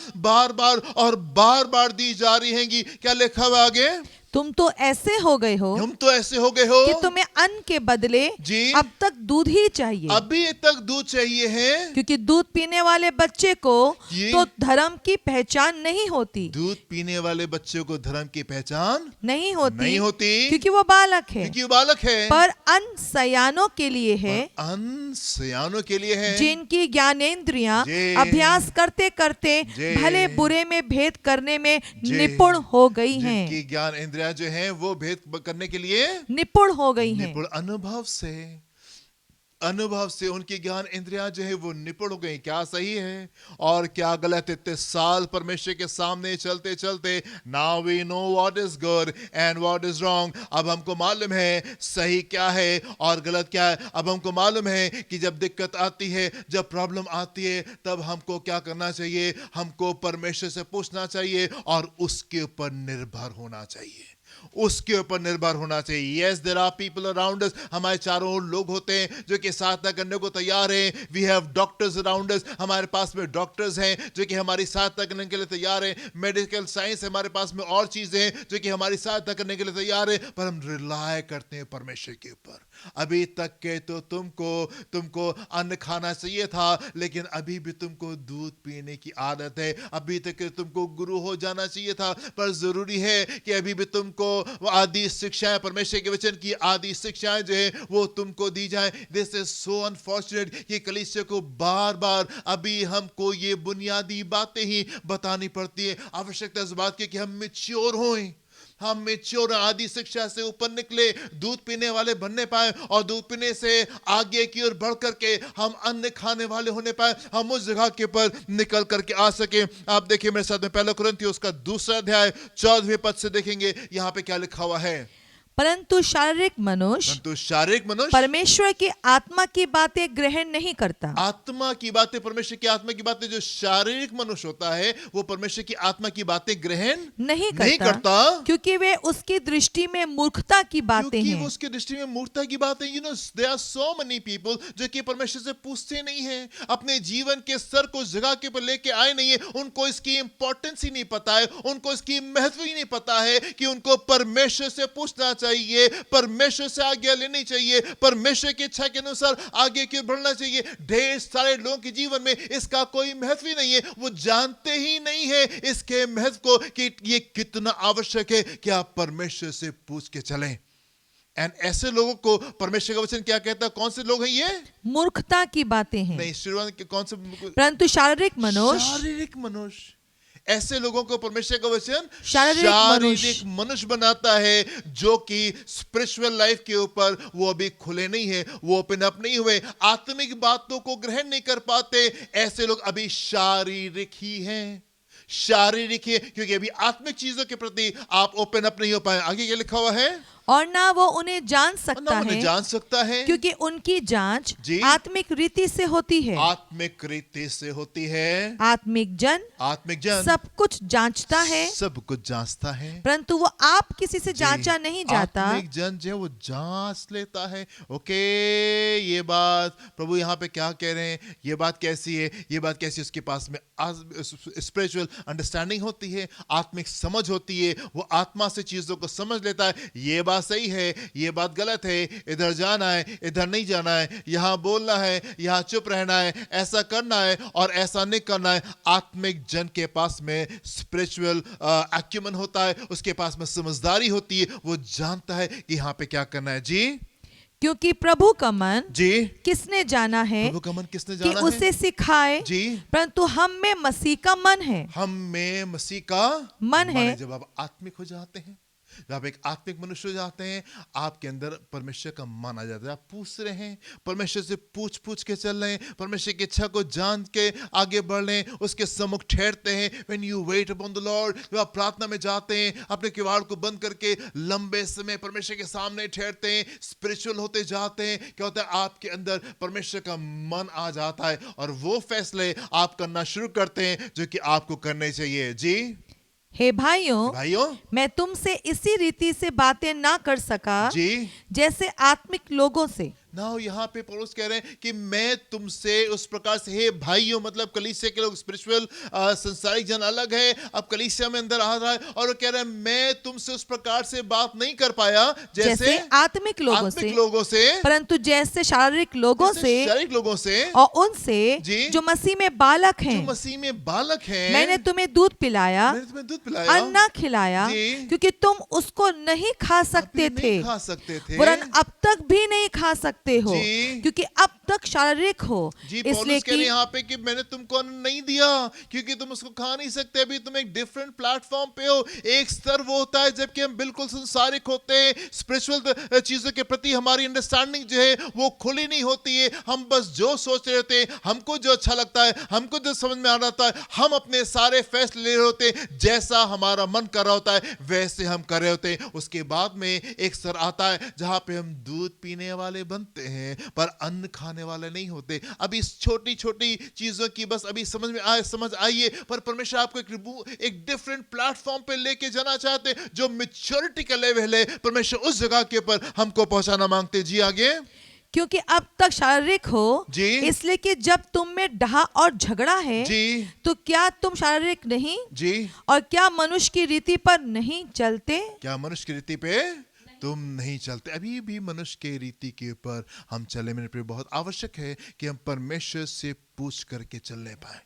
और बार बार दी जा रही हैंगी। क्या लिखा हुआ आगे? तुम तो ऐसे हो गए हो हम तो ऐसे हो गए हो कि तुम्हें अन्न के बदले जी अब तक दूध ही चाहिए, अभी तक दूध चाहिए है। क्योंकि दूध पीने वाले बच्चे को जी। तो धर्म की पहचान नहीं होती, दूध पीने वाले बच्चों को धर्म की पहचान नहीं होती, क्योंकि क्योंकि वो बालक है। वो बालक है। पर अन्न सयानों के लिए है, अन्न सयानों के लिए है, जिनकी ज्ञानेंद्रियां जी। अभ्यास करते करते जी। भले बुरे में भेद करने में जी। निपुण हो गई हैं, जिनकी ज्ञान इंद्रियां जो हैं वो भेद करने के लिए निपुण हो गई हैं। निपुण, अनुभव से उनकी ज्ञान इंद्रियां जो है वो निपुण हो गई। क्या सही है और क्या गलत। इतने साल परमेश्वर के सामने चलते चलते now we know what is good and what is wrong. अब हमको मालूम है सही क्या है और गलत क्या है। अब हमको मालूम है कि जब दिक्कत आती है, जब प्रॉब्लम आती है, तब हमको क्या करना चाहिए। हमको परमेश्वर से पूछना चाहिए और उसके ऊपर निर्भर होना चाहिए, उसके ऊपर निर्भर होना चाहिए। Yes, there are people around us, हमारे चारों ओर लोग होते हैं जो कि सहायता करने को तैयार हैं। We have doctors around us, हमारे पास में डॉक्टर्स हैं जो कि हमारी सहायता करने के लिए तैयार हैं। मेडिकल साइंस हमारे पास में और चीजें हैं जो कि हमारी सहायता करने के लिए तैयार हैं, पर हम रिलाय करते हैं परमेश्वर के ऊपर। अभी तक के तो तुमको अन्न खाना चाहिए था, लेकिन अभी भी तुमको दूध पीने की आदत है। अभी तक के तुमको गुरु हो जाना चाहिए था, पर जरूरी है कि अभी भी तुमको आदि शिक्षाएं, परमेश्वर के वचन की आदि शिक्षाएं जो है वो तुमको दी जाएं। दिस इज सो अनफॉर्चुनेट कि कलीसिया को बार बार अभी हमको ये बुनियादी बातें ही बतानी पड़ती है। आवश्यकता इस बात की कि हम मैच्योर हों, हम मैच्योर आदि शिक्षा से ऊपर निकले, दूध पीने वाले बनने पाए और दूध पीने से आगे की ओर बढ़ करके हम अन्न खाने वाले होने पाए, हम उस जगह के ऊपर निकल करके आ सके। आप देखिए मेरे साथ में पहला कुरिन्थियों उसका 2वां अध्याय 14वें पद से देखेंगे। यहां पे क्या लिखा हुआ है? परंतु शारीरिक मनुष्य परमेश्वर की आत्मा की बातें ग्रहण नहीं करता। आत्मा की बातें, परमेश्वर की आत्मा की बातें, जो शारीरिक मनुष्य होता है वो परमेश्वर की आत्मा की बातें ग्रहण नहीं करता, क्योंकि वे उसकी दृष्टि में मूर्खता की बातें हैं। उसकी दृष्टि में मूर्खता की बातें। You know there are so many people जो कि परमेश्वर से पूछते नहीं हैं, अपने जीवन के स्तर को जगह के ऊपर लेके आए नहीं है। उनको इसकी इंपॉर्टेंस ही नहीं पता है, उनको इसकी महत्व ही नहीं पता है कि उनको परमेश्वर से पूछना चाहिए, परमेश्वर से आज्ञा लेनी चाहिए, परमेश्वर की इच्छा के अनुसार आगे की ओर बढ़ना चाहिए। ढेर सारे लोगों के जीवन में इसका कोई महत्व ही नहीं है, वो जानते ही नहीं है इसके महत्व को कि ये कितना आवश्यक है कि आप परमेश्वर से पूछ के चलें। एंड ऐसे लोगों को परमेश्वर का वचन क्या कहता है? कौन से लोग हैं ये? मूर्खता की बातें हैं। नहीं, शुरुआत के कौन से? परंतु शारीरिक मनुष्य, ऐसे लोगों को परमेश्वर का वचन शारीरिक मनुष्य बनाता है, जो कि स्पिरिचुअल लाइफ के ऊपर वो अभी खुले नहीं है, वो ओपन अप नहीं हुए, आत्मिक बातों को ग्रहण नहीं कर पाते। ऐसे लोग अभी शारीरिक ही हैं, क्योंकि अभी आत्मिक चीजों के प्रति आप ओपन अप नहीं हो पाए। आगे क्या लिखा हुआ है? और ना वो उन्हें जान और ना सकता उन्हें है, जान सकता है, क्योंकि उनकी जांच जी। आत्मिक रीति से होती है। आत्मिक रीति से होती है। आत्मिक जन आत्मिक जन सब कुछ जांचता है, सब कुछ जांचता है, परंतु वो आप किसी से जी। जांचा नहीं जाता। आत्मिक जन जो है वो जांच लेता है। ओके, ये बात प्रभु यहाँ पे क्या कह रहे हैं, ये बात कैसी है, ये बात कैसी है, उसके पास में स्पिरिचुअल अंडरस्टैंडिंग होती है, आत्मिक समझ होती है, वो आत्मा से चीजों को समझ लेता है। ये बात सही है, ये बात गलत है, इधर जाना है, इधर नहीं जाना है, यहाँ बोलना है, यहाँ चुप रहना है, ऐसा करना है और ऐसा नहीं करना है। आत्मिक जन के पास में स्पिरिचुअल एक्यूमेन होता है, उसके पास में समझदारी होती है, वो जानता है कि यहाँ पे क्या करना है। जी, क्योंकि प्रभु का मन जी। किसने जाना है प्रभु का मन किसने कि जाना है? उसे सिखाए, जी। परंतु हम में मसीह का मन है। हम में मसीह का मन है। जब आप आत्मिक हो जाते हैं, जब आप एक आत्मिक मनुष्य हो जाते हैं, आपके अंदर परमेश्वर का मन आ जाता है। आप पूछ रहे हैं, परमेश्वर से पूछ पूछ के चल रहे हैं, परमेश्वर की इच्छा को जान के आगे बढ़ रहे हैं, उसके सम्मुख ठहरते हैं। When you wait upon the Lord, जब आप प्रार्थना में जाते हैं, अपने किवाड़ को बंद करके लंबे समय परमेश्वर के सामने ठहरते हैं, स्पिरिचुअल होते जाते हैं, क्या होता है, आपके अंदर परमेश्वर का मन आ जाता है और वो फैसले आप करना शुरू करते हैं जो कि आपको करने चाहिए। जी हे भाइयों, भाइयों, मैं तुमसे इसी रीति से बातें ना कर सका जी। जैसे आत्मिक लोगों से। ना यहाँ पे पौलुस कह रहे हैं कि मैं तुमसे उस प्रकार से, हे भाइयों, मतलब कलीसिया के लोग स्पिरिचुअल संसारिक जन अलग है, अब कलीसिया में अंदर आ रहा है और वो कह रहे हैं मैं तुमसे उस प्रकार से बात नहीं कर पाया जैसे आत्मिक लोगों से, परंतु जैसे शारीरिक लोगों से, शारीरिक लोगों से और उनसे जी। जो मसीह में बालक जो हैं। मसीह में बालक हैं। मैंने तुम्हें दूध पिलाया, मैंने तुम्हें दूध पिलाया, अन्ना खिलाया, जी। क्योंकि तुम उसको नहीं खा सकते अभी थे, नहीं खा सकते थे, वरन अब तक भी नहीं खा सकते हो, जी। क्योंकि अब तक शारीरिक हो। जी, इसलिए पौलुस कह रहे हैं कि यहाँ पे कि मैंने तुमको अन्न नहीं दिया क्योंकि तुम उसको खा नहीं सकते, अभी तुम एक डिफरेंट प्लेटफॉर्म पे हो। एक स्तर वो होता है जबकि हम बिल्कुल संसारिक होते हैं, स्पिरिचुअल चीजों के प्रति हमारी अंडरस्टैंडिंग जो है वो खुली नहीं होती है, हम बस जो सोच रहे होते हैं, हमको जो अच्छा लगता है, हमको जो समझ में आ रहा है, हम अपने सारे फैसले ले रहे होते हैं, जैसा हमारा मन कर रहा होता है वैसे हम कर रहे होते हैं। उसके बाद में एक स्तर आता है जहां पे हम दूध पीने वाले बनते हैं पर अन्न खाने वाले नहीं होते। अभी इस छोटी छोटी चीजों की बस अभी समझ आइए, पर परमेश्वर आपको एक डिफरेंट प्लेटफॉर्म पे लेके जाना चाहते हैं, जो मैच्योरिटी का लेवल है, परमेश्वर उस जगह के ऊपर हमको पहुंचाना मांगते। जी आगे। क्योंकि अब तक शारीरिक हो, जी। इसलिए कि जब तुम में डहा और झगड़ा है, जी। तो क्या तुम शारीरिक नहीं, जी। और क्या मनुष्य की रीति पर नहीं चलते? क्या मनुष्य की रीति पे तुम नहीं चलते? अभी भी मनुष्य के रीति के ऊपर हम चले। मेरे प्रिय, बहुत आवश्यक है कि हम परमेश्वर से पूछ करके चलने पाए।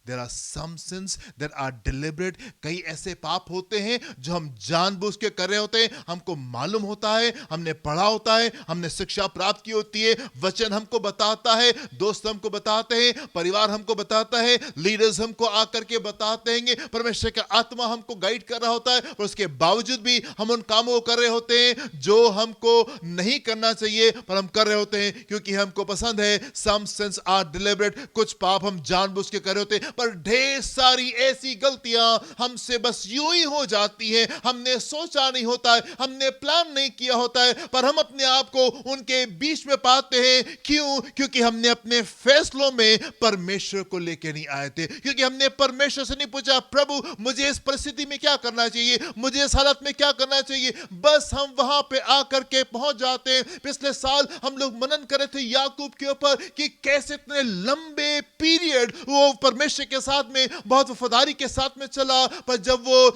There are some sins that are deliberate. कई ऐसे पाप होते हैं जो हम जानबूझ के कर रहे होते हैं, हमको मालूम होता है, हमने पढ़ा होता है, हमने शिक्षा प्राप्त की होती है, वचन हमको बताता है, दोस्त हमको बताते हैं, परिवार हमको बताता है, लीडर्स हमको आकर के बताते हैं, परमेश्वर का आत्मा हमको गाइड कर रहा होता है, पर उसके बावजूद भी हम उन कामों को कर रहे होते हैं जो हमको नहीं करना चाहिए, पर हम कर रहे होते हैं क्योंकि हमको पसंद है। Some sins are deliberate. कुछ पाप हम जानबूझ के कर रहे होते हैं, पर ढेर सारी ऐसी गलतियां हमसे बस यूं ही हो जाती हैं। हमने सोचा नहीं होता है, हमने प्लान नहीं किया होता है, पर हम अपने आप को उनके बीच में पाते हैं। क्यों? क्योंकि हमने अपने फैसलों में परमेश्वर को लेके नहीं आए थे, क्योंकि हमने परमेश्वर से नहीं पूछा, प्रभु मुझे इस परिस्थिति में क्या करना चाहिए, मुझे इस हालत में क्या करना चाहिए। बस हम वहां पे आकर के पहुंच जाते हैं। पिछले साल हम लोग मनन कर रहे थे याकूब के ऊपर कि कैसे इतने लंबे पीरियड वो परमेश्वर के साथ में बहुत वफादारी के साथ में चला, पर जब वो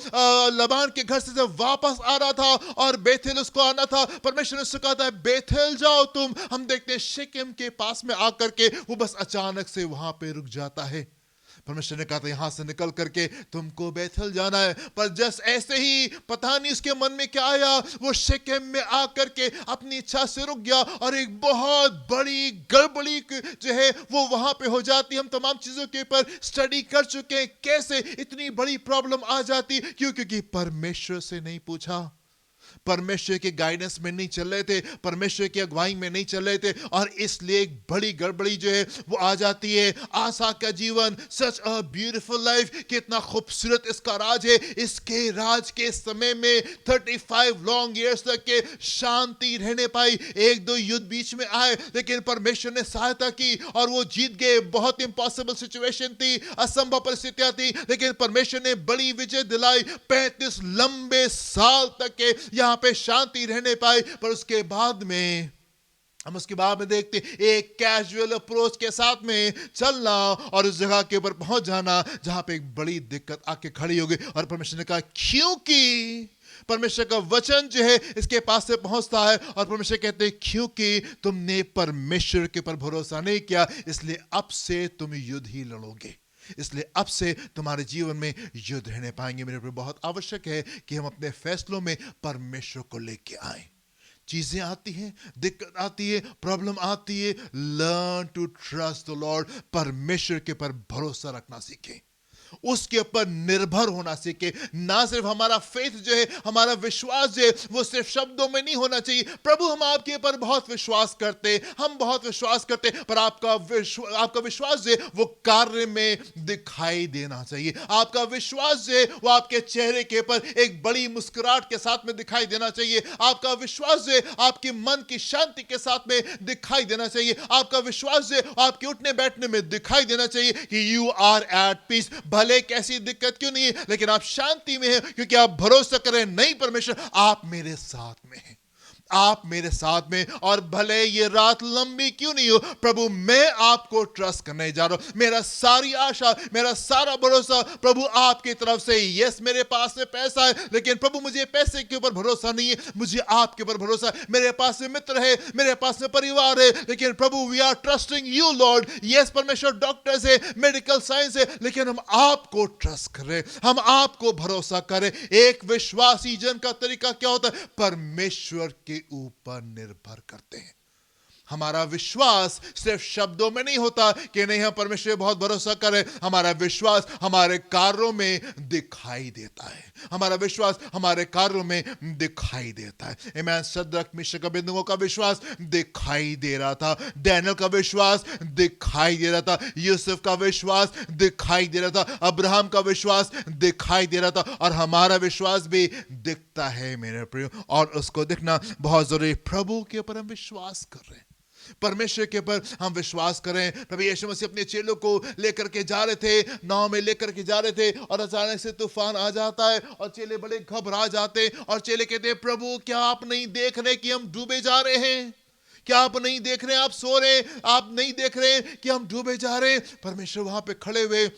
लबान के घर से जब वापस आ रहा था और बेथेल उसको आना था, परमेश्वर ने उससे कहा था बेथेल जाओ तुम। हम देखते हैं शेकेम के पास में आकर के वो बस अचानक से वहां पे रुक जाता है। परमेश्वर ने कहा था यहां से निकल करके तुमको बेथेल जाना है, पर जस्ट ऐसे ही पता नहीं उसके मन में क्या आया, वो शेकेम में आकर के अपनी इच्छा से रुक गया और एक बहुत बड़ी गड़बड़ी जो है वो वहां पे हो जाती। हम तमाम चीजों के ऊपर स्टडी कर चुके हैं कैसे इतनी बड़ी प्रॉब्लम आ जाती। क्यों? क्योंकि परमेश्वर से नहीं पूछा, परमेश्वर के गाइडेंस में नहीं चल रहे थे, परमेश्वर की अगुवाई में नहीं चल रहे थे, और इसलिए एक बड़ी गड़बड़ी जो है वो आ जाती है। आसा का जीवन, सच अ ब्यूटीफुल लाइफ, कितना खूबसूरत इसका राज है। इसके राज के समय में 35 लॉन्ग ईयर्स तक के शांति रहने पाई। एक दो युद्ध बीच में आए, लेकिन परमेश्वर ने सहायता की और वो जीत गए। बहुत इंपॉसिबल सिचुएशन थी, असंभव परिस्थितियां थी, लेकिन परमेश्वर ने बड़ी विजय दिलाई। 35 लंबे साल तक के यहां पे शांति रहने पाई। पर उसके बाद में हम देखते एक कैजुअल अप्रोच के साथ में चलना और उस जगह के ऊपर पहुंच जाना जहां पे एक बड़ी दिक्कत आके खड़ी हो गई। और परमेश्वर ने कहा क्योंकि परमेश्वर का वचन जो है इसके पास से पहुंचता है, और परमेश्वर कहते हैं क्योंकि तुमने परमेश्वर के ऊपर भरोसा नहीं किया, इसलिए अब से तुम युद्ध ही लड़ोगे, इसलिए अब से तुम्हारे जीवन में युद्ध रहने पाएंगे। मेरे पर बहुत आवश्यक है कि हम अपने फैसलों में परमेश्वर को लेके आए। चीजें आती हैं, दिक्कत आती है, प्रॉब्लम आती है, learn to trust the Lord. परमेश्वर के ऊपर भरोसा रखना सीखें, उसके ऊपर निर्भर होना सीखे। ना सिर्फ हमारा फेथ जो है, हमारा विश्वास जो है, वो सिर्फ शब्दों में नहीं होना चाहिए। प्रभु हम आपके ऊपर बहुत विश्वास करते, हम बहुत विश्वास करते, पर आपका विश्वास जो है वो कार्य में दिखाई देना चाहिए। आपका विश्वास जो है वो आपके चेहरे के ऊपर एक बड़ी मुस्कुराहट के साथ में दिखाई देना चाहिए। आपका विश्वास जो है आपके मन की शांति के साथ में दिखाई देना चाहिए। आपका विश्वास जो है आपके उठने बैठने में दिखाई देना चाहिए कि यू आर एट पीस। भले कैसी दिक्कत क्यों नहीं है, लेकिन आप शांति में हैं, क्योंकि आप भरोसा करें नहीं परमेश्वर आप मेरे साथ में हैं, आप मेरे साथ में। और भले ये रात लंबी क्यों नहीं हो, प्रभु मैं आपको ट्रस्ट करने जा रहा हूं। मेरा सारी आशा, मेरा सारा भरोसा प्रभु आपकी तरफ से। यस मेरे पास में पैसा है, लेकिन प्रभु मुझे पैसे के ऊपर भरोसा नहीं है, मुझे आपके ऊपर भरोसा है। मेरे पास में मित्र है, मेरे पास में परिवार है, लेकिन प्रभु we are trusting you lord. Yes परमेश्वर डॉक्टर्स है, मेडिकल साइंस है, लेकिन हम आपको ट्रस्ट करें, हम आपको भरोसा करें। एक विश्वासी जन का तरीका क्या होता है? परमेश्वर के ऊपर निर्भर करते हैं। हमारा विश्वास सिर्फ शब्दों में नहीं होता कि नहीं हम परमेश्वर पर बहुत भरोसा करें। हमारा विश्वास हमारे कार्यों में दिखाई देता है, हमारा विश्वास हमारे कार्यों में दिखाई देता है। आमीन। सद्रक मिशक अबेदनगो का विश्वास दिखाई दे रहा था, डैनियल का विश्वास दिखाई दे रहा था, यूसुफ का विश्वास दिखाई दे रहा था, अब्राहम का विश्वास दिखाई दे रहा था, और हमारा विश्वास भी दिखता है मेरे प्रियो, और उसको दिखना बहुत जरूरी। प्रभु के ऊपर हम विश्वास कर रहे हैं, परमेश्वर के ऊपर हम विश्वास करें। प्रभु यीशु मसीह अपने चेलों को लेकर के जा रहे थे, नाव में लेकर के जा रहे थे, और अचानक से तूफान आ जाता है और चेले बड़े घबरा जाते हैं। और चेले कहते हैं प्रभु क्या आप नहीं देख रहे कि हम डूबे जा रहे हैं? क्या आप नहीं देख रहे? आप सो रहे, आप नहीं देख रहे कि हम डूबे जा रहे हैं? परमेश्वर वहां पे खड़े हुए,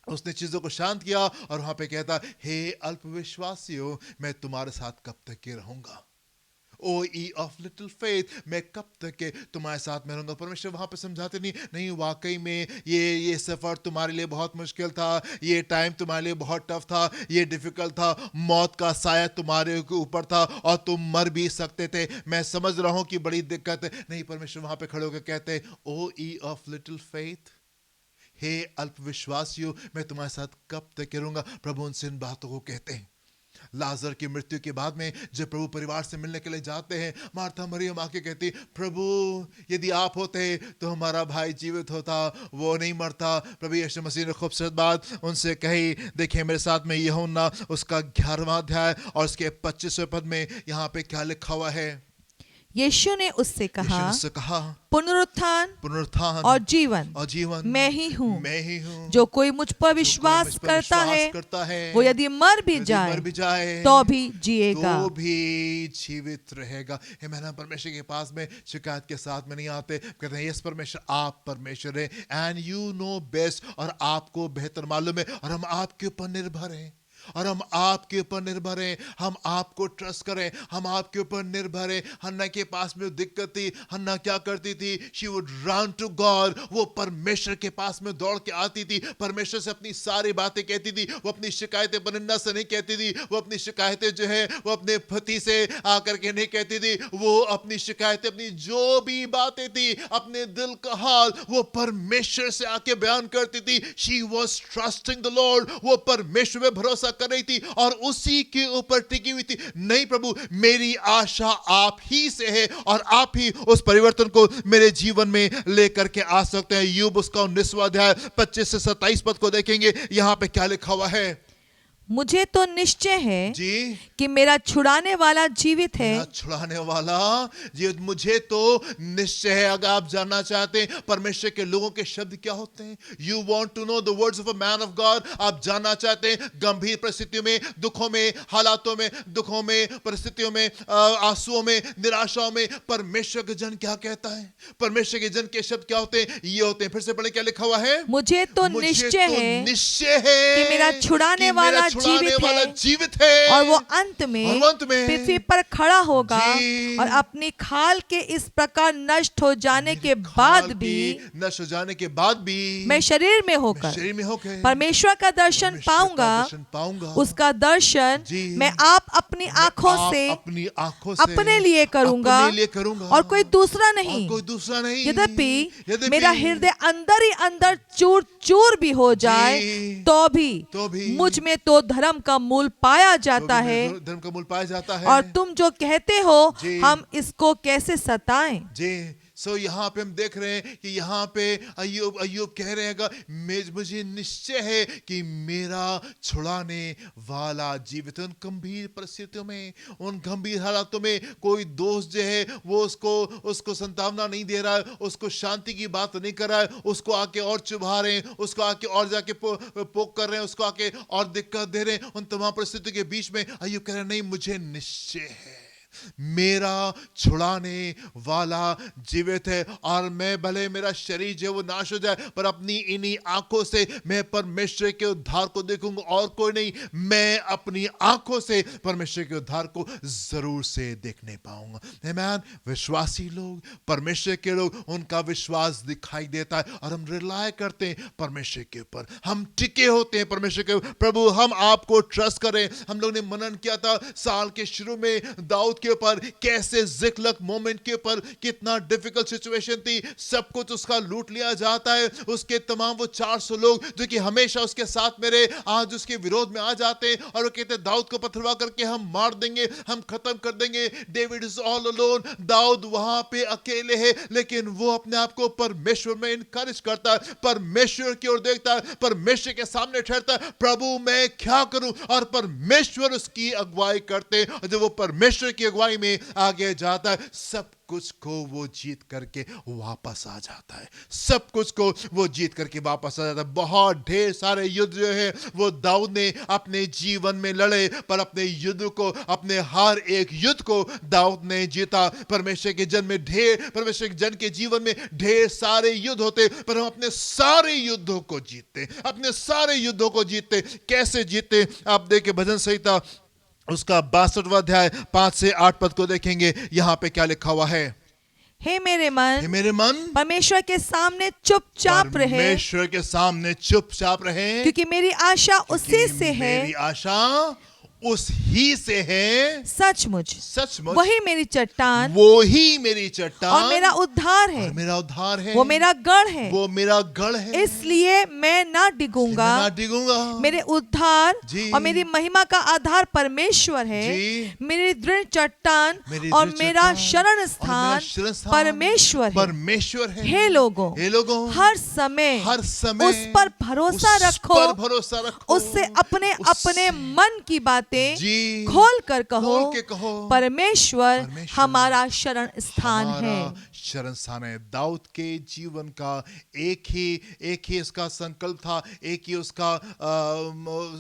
उसने चीजों को शांत किया और वहां पे कहता हे अल्पविश्वासियों, मैं तुम्हारे साथ कब तक के रहूंगा? ओ ई ऑफ लिटिल फेथ, मैं कब तक के तुम्हारे साथ में रहूंगा? परमेश्वर वहां पे समझाते नहीं वाकई में ये सफर तुम्हारे लिए बहुत मुश्किल था, ये टाइम तुम्हारे लिए बहुत टफ था, ये डिफिकल्ट था, मौत का साया तुम्हारे ऊपर था और तुम मर भी सकते थे। मैं समझ रहा हूं कि बड़ी दिक्कत है। नहीं, परमेश्वर वहां पे खड़े होकर कहते ओ ई ऑफ लिटिल फेथ, हे अल्पविश्वासियों, मैं तुम्हारे साथ कब तक रहूंगा? प्रभु उनसे इन बातों को कहते हैं। लाजर की मृत्यु के बाद में जब प्रभु परिवार से मिलने के लिए जाते हैं, मार्था मरियम आके कहती प्रभु यदि आप होते तो हमारा भाई जीवित होता, वो नहीं मरता। प्रभु यीशु मसीह ने खूबसूरत बात उनसे कही। देखिए मेरे साथ में यूहन्ना उसका 11वां अध्याय और उसके 25वें पद में यहाँ पे क्या लिखा हुआ है? यीशु ने उससे कहा पुनरुत्थान और जीवन मैं ही हूँ। जो कोई मुझ पर विश्वास करता है वो यदि मर भी जाए तो भी जिएगा, तो भी जीवित रहेगा। मैंने परमेश्वर के पास में शिकायत के साथ में नहीं आते, कहते हैं यस परमेश्वर आप परमेश्वर है एंड यू नो बेस्ट, और आपको बेहतर मालूम है, और हम आपके ऊपर निर्भर हैं, और हम आपके ऊपर निर्भर हैं, हम आपको ट्रस्ट करें, हम आपके ऊपर निर्भर हैं। हन्ना के पास में दिक्कत थी, हन्ना क्या करती थी? She would run to God, वो परमेश्वर के पास में दौड़ के आती थी, परमेश्वर से अपनी सारी बातें कहती थी। वो अपनी शिकायतें परिंदा से नहीं कहती थी, वो अपनी शिकायतें जो है वो अपने पति से आकर के नहीं कहती थी, वो अपनी शिकायतें, अपनी जो भी बातें थी, अपने दिल का हाल वो परमेश्वर से आके बयान करती थी। She was trusting the Lord, वो परमेश्वर में भरोसा कर रही थी और उसी के ऊपर टिकी हुई थी। नहीं प्रभु, मेरी आशा आप ही से है और आप ही उस परिवर्तन को मेरे जीवन में लेकर के आ सकते हैं। यूब उसका 19वां अध्याय 25 से 27 पद को देखेंगे, यहां पे क्या लिखा हुआ है। मुझे तो निश्चय है जी, कि मेरा छुड़ाने वाला जीवित मेरा है। छुड़ाने वाला जी, मुझे तो निश्चय है। अगर आप जानना चाहते हैं परमेश्वर के लोगों के शब्द क्या होते हैं, you want to know the words of a man of God, आप जानना चाहते हैं गंभीर परिस्थितियों में, दुखों में, हालातों में, दुखों में, परिस्थितियों में, आंसुओं में, निराशाओं में परमेश्वर के जन क्या कहता है, परमेश्वर के जन के शब्द क्या होते हैं, ये होते हैं। फिर से पढ़े क्या लिखा हुआ है। मुझे तो मुझे निश्चय तो है निश्चय है कि मेरा छुड़ाने वाला जीवित है और वो अंत में पृथ्वी पर खड़ा होगा। जी। और अपनी खाल के इस प्रकार नष्ट हो जाने के बाद भी, नष्ट हो जाने के बाद भी मैं शरीर में होकर शरीर में होकर परमेश्वर का दर्शन पाऊंगा। उसका दर्शन जी। मैं आप अपनी आंखों से अपनी आंखों से अपने लिए करूंगा और कोई दूसरा नहीं। कोई दूसरा नहीं। यद्यपि मेरा हृदय अंदर ही अंदर चूर चूर भी हो जाए तो भी मुझ में तो धर्म का मूल पाया जाता है। धर्म का मूल पाया जाता है। और तुम जो कहते हो जी। हम इसको कैसे सताएं। जी, सो यहाँ पे हम देख रहे हैं कि यहाँ पे अय्यूब कह रहे हैं मुझे निश्चय है कि मेरा छुड़ाने वाला जीवित। उन गंभीर परिस्थितियों में, उन गंभीर हालातों में कोई दोस्त जो है वो उसको संतावना नहीं दे रहा है, उसको शांति की बात नहीं कर रहा है, उसको आके और चुभा रहे हैं, उसको आके और जाके पोक कर रहे हैं, उसको आके और दिक्कत दे रहे हैं। उन तमाम परिस्थितियों के बीच में अय्यूब कह रहे हैं नहीं, मुझे निश्चय है मेरा छुड़ाने वाला जीवित है और मैं भले मेरा शरीर जो वो नाश हो जाए पर अपनी इन्हीं आंखों से मैं परमेश्वर के उद्धार को देखूंगा और कोई नहीं। मैं अपनी आंखों से परमेश्वर के उद्धार को जरूर से देखने पाऊंगा। आमीन। विश्वासी लोग, परमेश्वर के लोग, उनका विश्वास दिखाई देता है और हम रिलाय करते हैं परमेश्वर के ऊपर, हम टिके होते हैं परमेश्वर के ऊपर। प्रभु हम आपको ट्रस्ट करें। हम लोग ने मनन किया था साल के शुरू में दाऊद के ऊपर, कैसे जिक्लक मोमेंट के ऊपर कितना डिफिकल्ट सिचुएशन थी, सब कुछ उसका लूट लिया जाता है। उसके तमाम वो 400 लोग जो कि हमेशा उसके साथ मेरे आज उसके विरोध में आ जाते हैं और वो कहते हैं दाऊद को पथरवा करके हम मार देंगे, हम खत्म कर देंगे। डेविड इज ऑल अलोन, दाऊद वहां पे अकेले है, लेकिन वो अपने आप को परमेश्वर में इनकरेज करता है, परमेश्वर की ओर देखता है, परमेश्वर के सामने ठहरता है, प्रभु मैं क्या करूं, और परमेश्वर उसकी अगुवाई करते हैं। और जब वो परमेश्वर की अगुवाई में आगे जाता है, सब कुछ को वो जीत करके वापस आ जाता है, सब कुछ को वो जीत करके वापस आ जाता है। बहुत ढेर सारे युद्ध जो है वो दाऊद ने अपने जीवन में लड़े, पर अपने युद्ध को, अपने हर एक युद्ध को दाऊद ने जीता। परमेश्वर के जन में परमेश्वर के जन के जीवन में ढेर सारे युद्ध होते, पर हम अपने सारे युद्धों को जीतते, अपने सारे युद्धों को जीतते। कैसे जीतते आप देखिए, भजन संहिता उसका 62वां अध्याय 5 से 8 पद को देखेंगे, यहां पे क्या लिखा हुआ है। हे मेरे मन परमेश्वर के सामने चुपचाप रहे, परमेश्वर के सामने चुपचाप रहे, क्योंकि मेरी आशा उसी से है, मेरी आशा उस ही से है। सचमुच वही मेरी चट्टान, वो ही मेरी चट्टान और मेरा उद्धार है, वो मेरा गढ़ है, इसलिए मैं ना डिगूंगा। मेरे उद्धार और मेरी महिमा का आधार परमेश्वर है, मेरी दृढ़ चट्टान और मेरा शरण स्थान परमेश्वर है। हे लोगों हर समय उस पर भरोसा रखो, उससे अपने मन की बातें खोल कर कहो, परमेश्वर हमारा शरण स्थान है। दाऊद के जीवन का एक ही इसका संकल्प था, एक ही उसका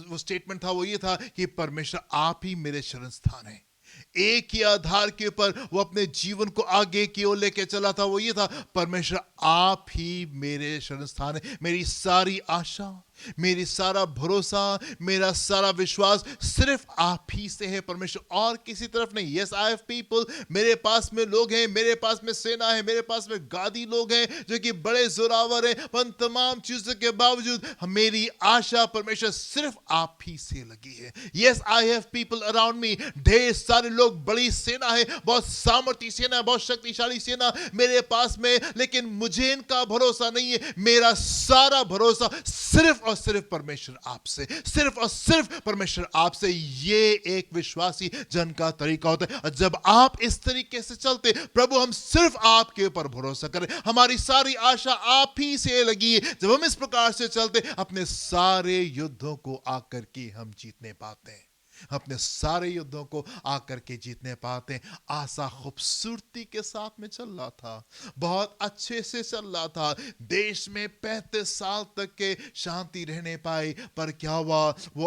वो स्टेटमेंट था, वो ये था कि परमेश्वर आप ही मेरे शरण स्थान है। एक ही आधार के ऊपर वो अपने जीवन को आगे की ओर लेके चला था, वो ये था, परमेश्वर आप ही मेरे शरण स्थान है। मेरी सारी आशा, मेरी सारा भरोसा, मेरा सारा विश्वास सिर्फ आप ही से है परमेश्वर, और किसी तरफ नहीं। यस आई हैव पीपल, मेरे पास में लोग हैं, मेरे पास में सेना है, मेरे पास में गादी लोग हैं जो कि बड़े जोरावर हैं, पर तमाम चीजों के बावजूद मेरी आशा परमेश्वर सिर्फ आप ही से लगी है। Yes I have people around me, ढेर सारे लोग लोग, बड़ी सेना है, बहुत सामर्थ्य सेना, बहुत शक्तिशाली सेना मेरे पास में, लेकिन मुझे इनका भरोसा नहीं है। मेरा सारा भरोसा सिर्फ और सिर्फ परमेश्वर आपसे, सिर्फ और सिर्फ परमेश्वर आपसे। ये एक विश्वासी जन का तरीका होता है। और जब आप इस तरीके से चलते, प्रभु हम सिर्फ आपके ऊपर भरोसा करें, हमारी सारी आशा आप ही से लगी है, जब हम इस प्रकार से चलते, अपने सारे युद्धों को आकर के हम जीतने पाते हैं, अपने सारे युद्धों को आकर के जीतने पाते हैं। आसा खूबसूरती के साथ में चल रहा था, बहुत अच्छे से चल रहा था, देश में 35 साल तक के शांति रहने पाई। पर क्या हुआ, वो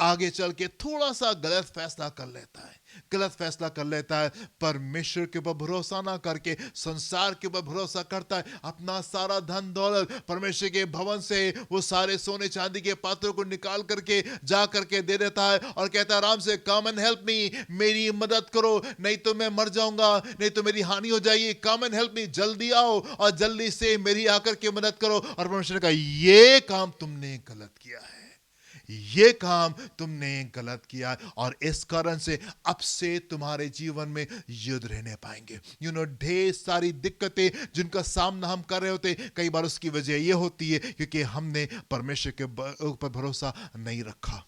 आगे चल के थोड़ा सा गलत फैसला कर लेता है, गलत फैसला कर लेता है। परमेश्वर के ऊपर भरोसा ना करके संसार के ऊपर भरोसा करता है। अपना सारा धन दौलत परमेश्वर के भवन से वो सारे सोने चांदी के पात्रों को निकाल करके जा करके दे देता है और कहता है आराम से, कम एंड हेल्प मी, मेरी मदद करो, नहीं तो मैं मर जाऊंगा, नहीं तो मेरी हानि हो जाएगी। कम एंड हेल्प मी, जल्दी आओ और जल्दी से मेरी आकर के मदद करो। और परमेश्वर का, ये काम तुमने गलत किया है, ये काम तुमने गलत किया, और इस कारण से अब से तुम्हारे जीवन में युद्ध रहने पाएंगे। ढेर सारी दिक्कतें जिनका सामना हम कर रहे होते, कई बार उसकी वजह यह होती है क्योंकि हमने परमेश्वर के ऊपर भरोसा नहीं रखा।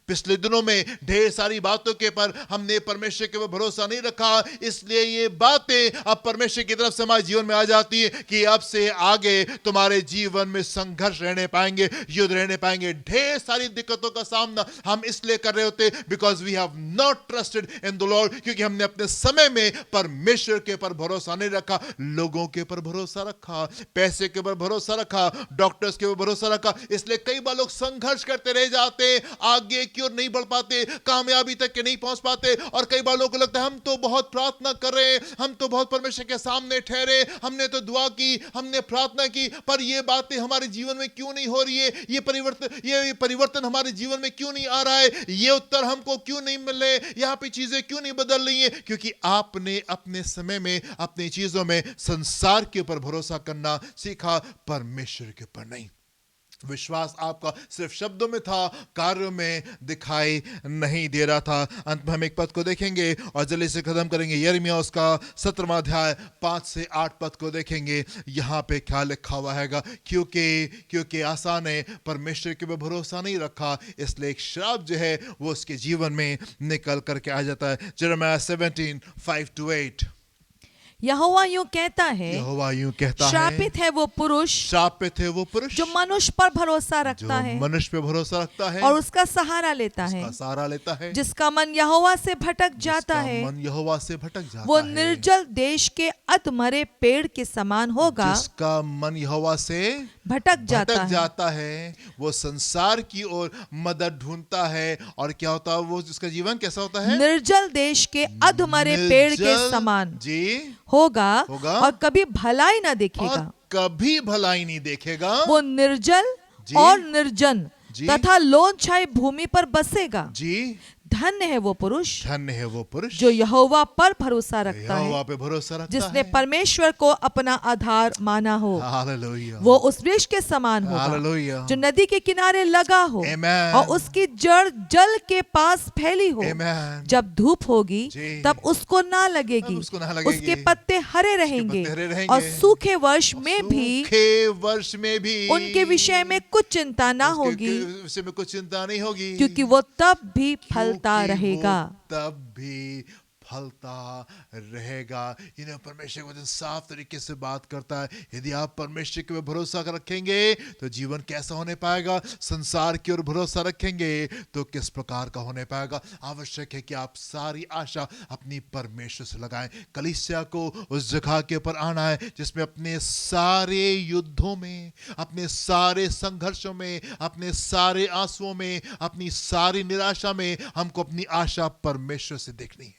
पिछले दिनों में ढेर सारी बातों के पर हमने परमेश्वर के ऊपर भरोसा नहीं रखा, इसलिए ये बातें अब परमेश्वर की तरफ से हमारे जीवन में आ जाती है कि अब से आगे तुम्हारे जीवन में संघर्ष रहने पाएंगे, युद्ध रहने पाएंगे। ढेर सारी दिक्कतों का सामना हम इसलिए कर रहे होते because we have not trusted in the Lord, क्योंकि हमने अपने समय में परमेश्वर के ऊपर भरोसा नहीं रखा, लोगों के ऊपर भरोसा रखा, पैसे के ऊपर भरोसा रखा, डॉक्टर्स के ऊपर भरोसा रखा। इसलिए कई बार लोग संघर्ष करते रह जाते, आगे की ओर नहीं बढ़ पाते, कामयाबी तक के नहीं पहुंच पाते। और कई बार लोगों को लगता है हम तो बहुत प्रार्थना कर रहे हैं, हम तो बहुत परमेश्वर के सामने ठहरे, हमने तो दुआ की, हमने प्रार्थना की, पर ये बातें हमारे जीवन में क्यों नहीं हो रही है, ये परिवर्तन हमारे जीवन में क्यों नहीं आ रहा है, ये उत्तर हमको क्यों नहीं मिल रहे, यहाँ पे चीजें क्यों नहीं बदल रही है? क्योंकि आपने अपने समय में अपनी चीजों में संसार के ऊपर भरोसा करना सीखा, परमेश्वर के ऊपर नहीं। विश्वास आपका सिर्फ शब्दों में था, कार्यों में दिखाई नहीं दे रहा था। अंत में हम एक पद को देखेंगे और जल्दी से खत्म करेंगे। यिर्मयाह उसका 17वां अध्याय 5 से 8 पद को देखेंगे। यहाँ पे क्या लिखा हुआ हैगा, क्योंकि आसा ने परमेश्वर के ऊपर भरोसा नहीं रखा, इसलिए एक श्राप जो है वो उसके जीवन में निकल करके आ जाता है। यिर्मयाह 17:5-8। यहोवा यूं कहता है, यहोवा यूं कहता है, श्रापित है वो पुरुष, श्रापित है वो पुरुष जो मनुष्य पर भरोसा रखता है, मनुष्य पे भरोसा रखता है और उसका सहारा लेता है, सहारा लेता है, जिसका मन यहोवा से भटक जाता है, मन यहोवा से भटक जाता वो है, निर्जल देश के अधमरे पेड़ के समान होगा। जिसका मन यहोवा से भटक जाता है, वो संसार की ओर मदद ढूंढता है, और क्या होता है, वो जिसका जीवन कैसा होता है, निर्जल देश के अधमरे पेड़ के समान जी होगा और कभी भलाई ना देखेगा, और कभी भलाई नहीं देखेगा। वो निर्जल और निर्जन तथा लोन छाई भूमि पर बसेगा। जी, धन्य है वो पुरुष, धन्य है वो पुरुष जो यहोवा पर भरोसा रखता यहोवा है, पे भरोसा रखता जिसने है, परमेश्वर को अपना आधार माना हो। हालेलुया। वो उस वृक्ष के समान हालेलुया। होगा जो नदी के किनारे लगा हो, Amen. और उसकी जड़ जल के पास फैली हो। Amen. जब धूप होगी जी। तब उसको ना लगेगी, उसको ना लगेगी। उसके पत्ते हरे रहेंगे, हरे रहेंगे। और सूखे वर्ष में भी उनके विषय में कुछ चिंता ना होगी, विषय में कुछ चिंता नहीं होगी, क्योंकि वो तब भी फलता क्योंकि रहेगा। वो तब भी फलता रहेगा। परमेश्वर वचन साफ तरीके से बात करता है, यदि आप परमेश्वर के ऊपर भरोसा रखेंगे तो जीवन कैसा होने पाएगा, संसार की ओर भरोसा रखेंगे तो किस प्रकार का होने पाएगा। आवश्यक है कि आप सारी आशा अपनी परमेश्वर से लगाएं। कलीसिया को उस जगह के ऊपर आना है जिसमें अपने सारे युद्धों में, अपने सारे संघर्षों में, अपने सारे आंसुओं में, अपनी सारी निराशा में हमको अपनी आशा परमेश्वर से देखनी है।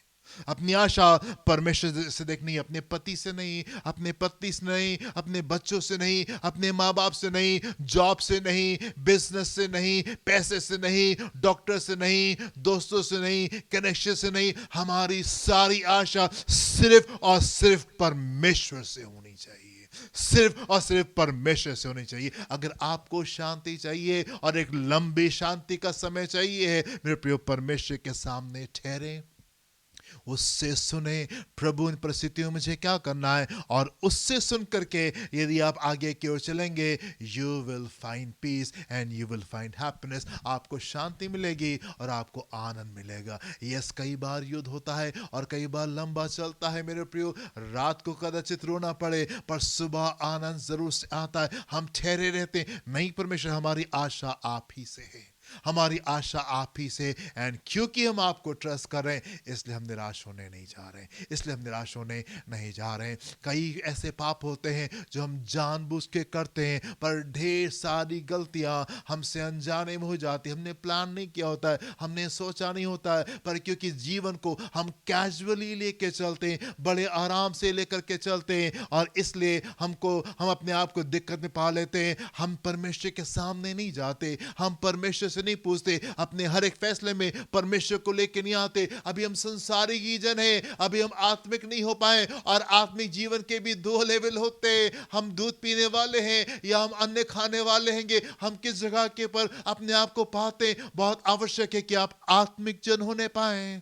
अपनी आशा परमेश्वर से देखनी है, अपने पति से नहीं, अपने पत्नी से नहीं, अपने बच्चों से नहीं, अपने माँ बाप से नहीं, जॉब से नहीं, बिजनेस से नहीं, पैसे से नहीं, डॉक्टर से नहीं, दोस्तों से नहीं, कनेक्शन से नहीं। हमारी सारी आशा सिर्फ और सिर्फ परमेश्वर से होनी चाहिए, सिर्फ और सिर्फ परमेश्वर से होनी चाहिए। अगर आपको शांति चाहिए और एक लंबी शांति का समय चाहिए, मेरे प्रिय, परमेश्वर के सामने ठहरे, उससे सुने प्रभु इन परिस्थितियों में मुझे क्या करना है, और उससे सुन करके यदि आप आगे की ओर चलेंगे, you will find peace and you will find happiness. आपको शांति मिलेगी और आपको आनंद मिलेगा। यस, कई बार युद्ध होता है और कई बार लंबा चलता है मेरे प्रियो, रात को कदाचित रोना पड़े पर सुबह आनंद जरूर से आता है। हम ठहरे रहते हैं, नहीं परमेश्वर हमारी आशा आप ही से है, हमारी आशा आप ही से। एंड क्योंकि हम आपको ट्रस्ट कर रहे हैं, इसलिए हम निराश होने नहीं जा रहे हैं, इसलिए हम निराश होने नहीं जा रहे हैं। कई ऐसे पाप होते हैं जो हम जानबूझ के करते हैं, पर ढेर सारी गलतियां हमसे अनजाने में हो जाती है। हमने प्लान नहीं किया होता है, हमने सोचा नहीं होता है, पर क्योंकि जीवन को हम कैजुअली लेके चलते हैं, बड़े आराम से लेकर के चलते हैं, और इसलिए हम अपने आप को दिक्कत में पा लेते हैं। हम परमेश्वर के सामने नहीं जाते, हम परमेश्वर से नहीं पूछते, अपने हर एक फैसले में परमेश्वर को लेके नहीं आते। अभी हम संसारिक ही जन हैं, अभी हम आत्मिक नहीं हो पाए, और आत्मिक जीवन के भी दो लेवल होते हैं। हम दूध पीने वाले हैं या हम अन्य खाने वाले हैंगे, हम किस जगह के पर अपने आप को पाते हैं। बहुत आवश्यक है कि आप आत्मिक जन होने पाए,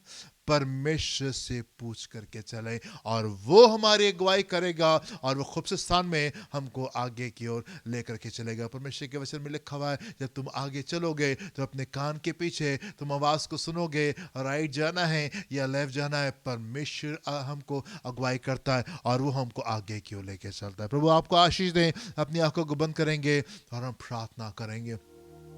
परमेश्वर से पूछ करके चले, और वो हमारी अगुवाई करेगा और वो खूबसूरत स्थान में हमको आगे की ओर लेकर के चलेगा। परमेश्वर के वचन में लिखा हुआ है, जब तुम आगे चलोगे तो अपने कान के पीछे तुम आवाज को सुनोगे, राइट जाना है या लेफ्ट जाना है। परमेश्वर हमको अगुवाई करता है और वो हमको आगे की ओर लेके चलता है। प्रभु आपको आशीष दें। अपनी आंखों को बंद करेंगे और हम प्रार्थना करेंगे।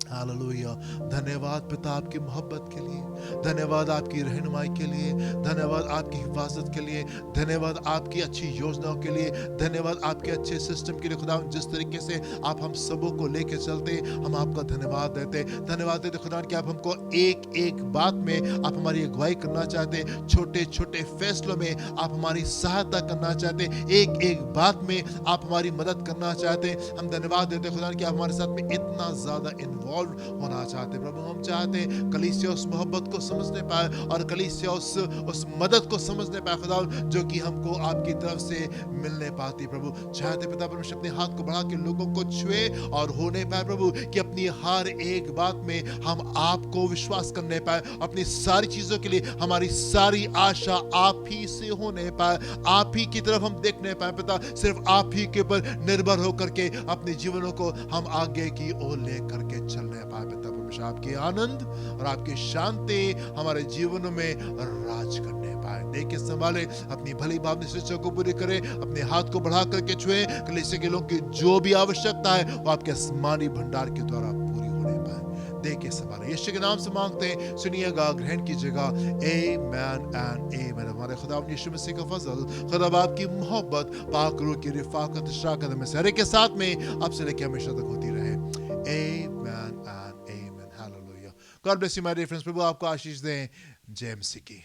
हालेलुया। धन्यवाद पिता आपकी मोहब्बत के लिए, धन्यवाद आपकी रहनुमाई के लिए, धन्यवाद आपकी हिफाजत के लिए, धन्यवाद आपकी अच्छी योजनाओं के लिए, धन्यवाद आपके अच्छे सिस्टम के लिए। खुदा जिस तरीके से आप हम सबों को लेके चलते, हम आपका धन्यवाद देते, धन्यवाद देते खुदा कि आप हमको एक एक बात में आप हमारी अगुवाई करना चाहते, छोटे छोटे फैसलों में आप हमारी सहायता करना चाहते, एक एक बात में आप हमारी मदद करना चाहते। हम धन्यवाद देते खुदा कि आप हमारे साथ में इतना ज्यादा इन्वॉल्व होना चाहते। प्रभु हम चाहते कलीसिया उस मोहब्बत को समझने पाए और कलीसिया उस मदद को समझने पाए खुदा, जो कि हमको आपकी तरफ से मिलने पाती। प्रभु चाहते पिता परमेश्वर अपने हाथ को बढ़ा के लोगों को छुए और होने पाए प्रभु, कि अपनी हर एक बात में हम आपको विश्वास करने पाए, अपनी सारी चीजों के लिए हमारी सारी आशा आप ही से होने पाए, आप ही की तरफ हम देखने पाए पिता, सिर्फ आप ही के ऊपर निर्भर होकर के अपने जीवनों को हम आगे की ओर लेकर के चलने पाए पिता परमेश्वर। आपकी आनंद और आपकी शांति हमारे जीवनों में राज करने पाए। देखे संभाले, अपनी भली भावना से इच्छा को पूरी करे, अपने हाथ को बढ़ा करके छुए, कलीसिया के लोगों की जो भी आवश्यकता है वो आपके आसमानी भंडार के द्वारा पूरी होने पाए। देखे संभाले, यीशु के नाम से मांगते हैं, सुनिएगा, ग्रहण कीजिएगा। आमेन एंड आमेन। हमारे खुदा यीशु मसीह का फजल, खुदा बाप की मोहब्बत, पाक रूह की रिफाकत, शराकत में सारे के साथ में अब से लेकर हमेशा तक होती रहे। आमेन एंड आमेन। हालेलुया। God bless you my dear friends. प्रभु आपको आशीष दें। जय मसीह की।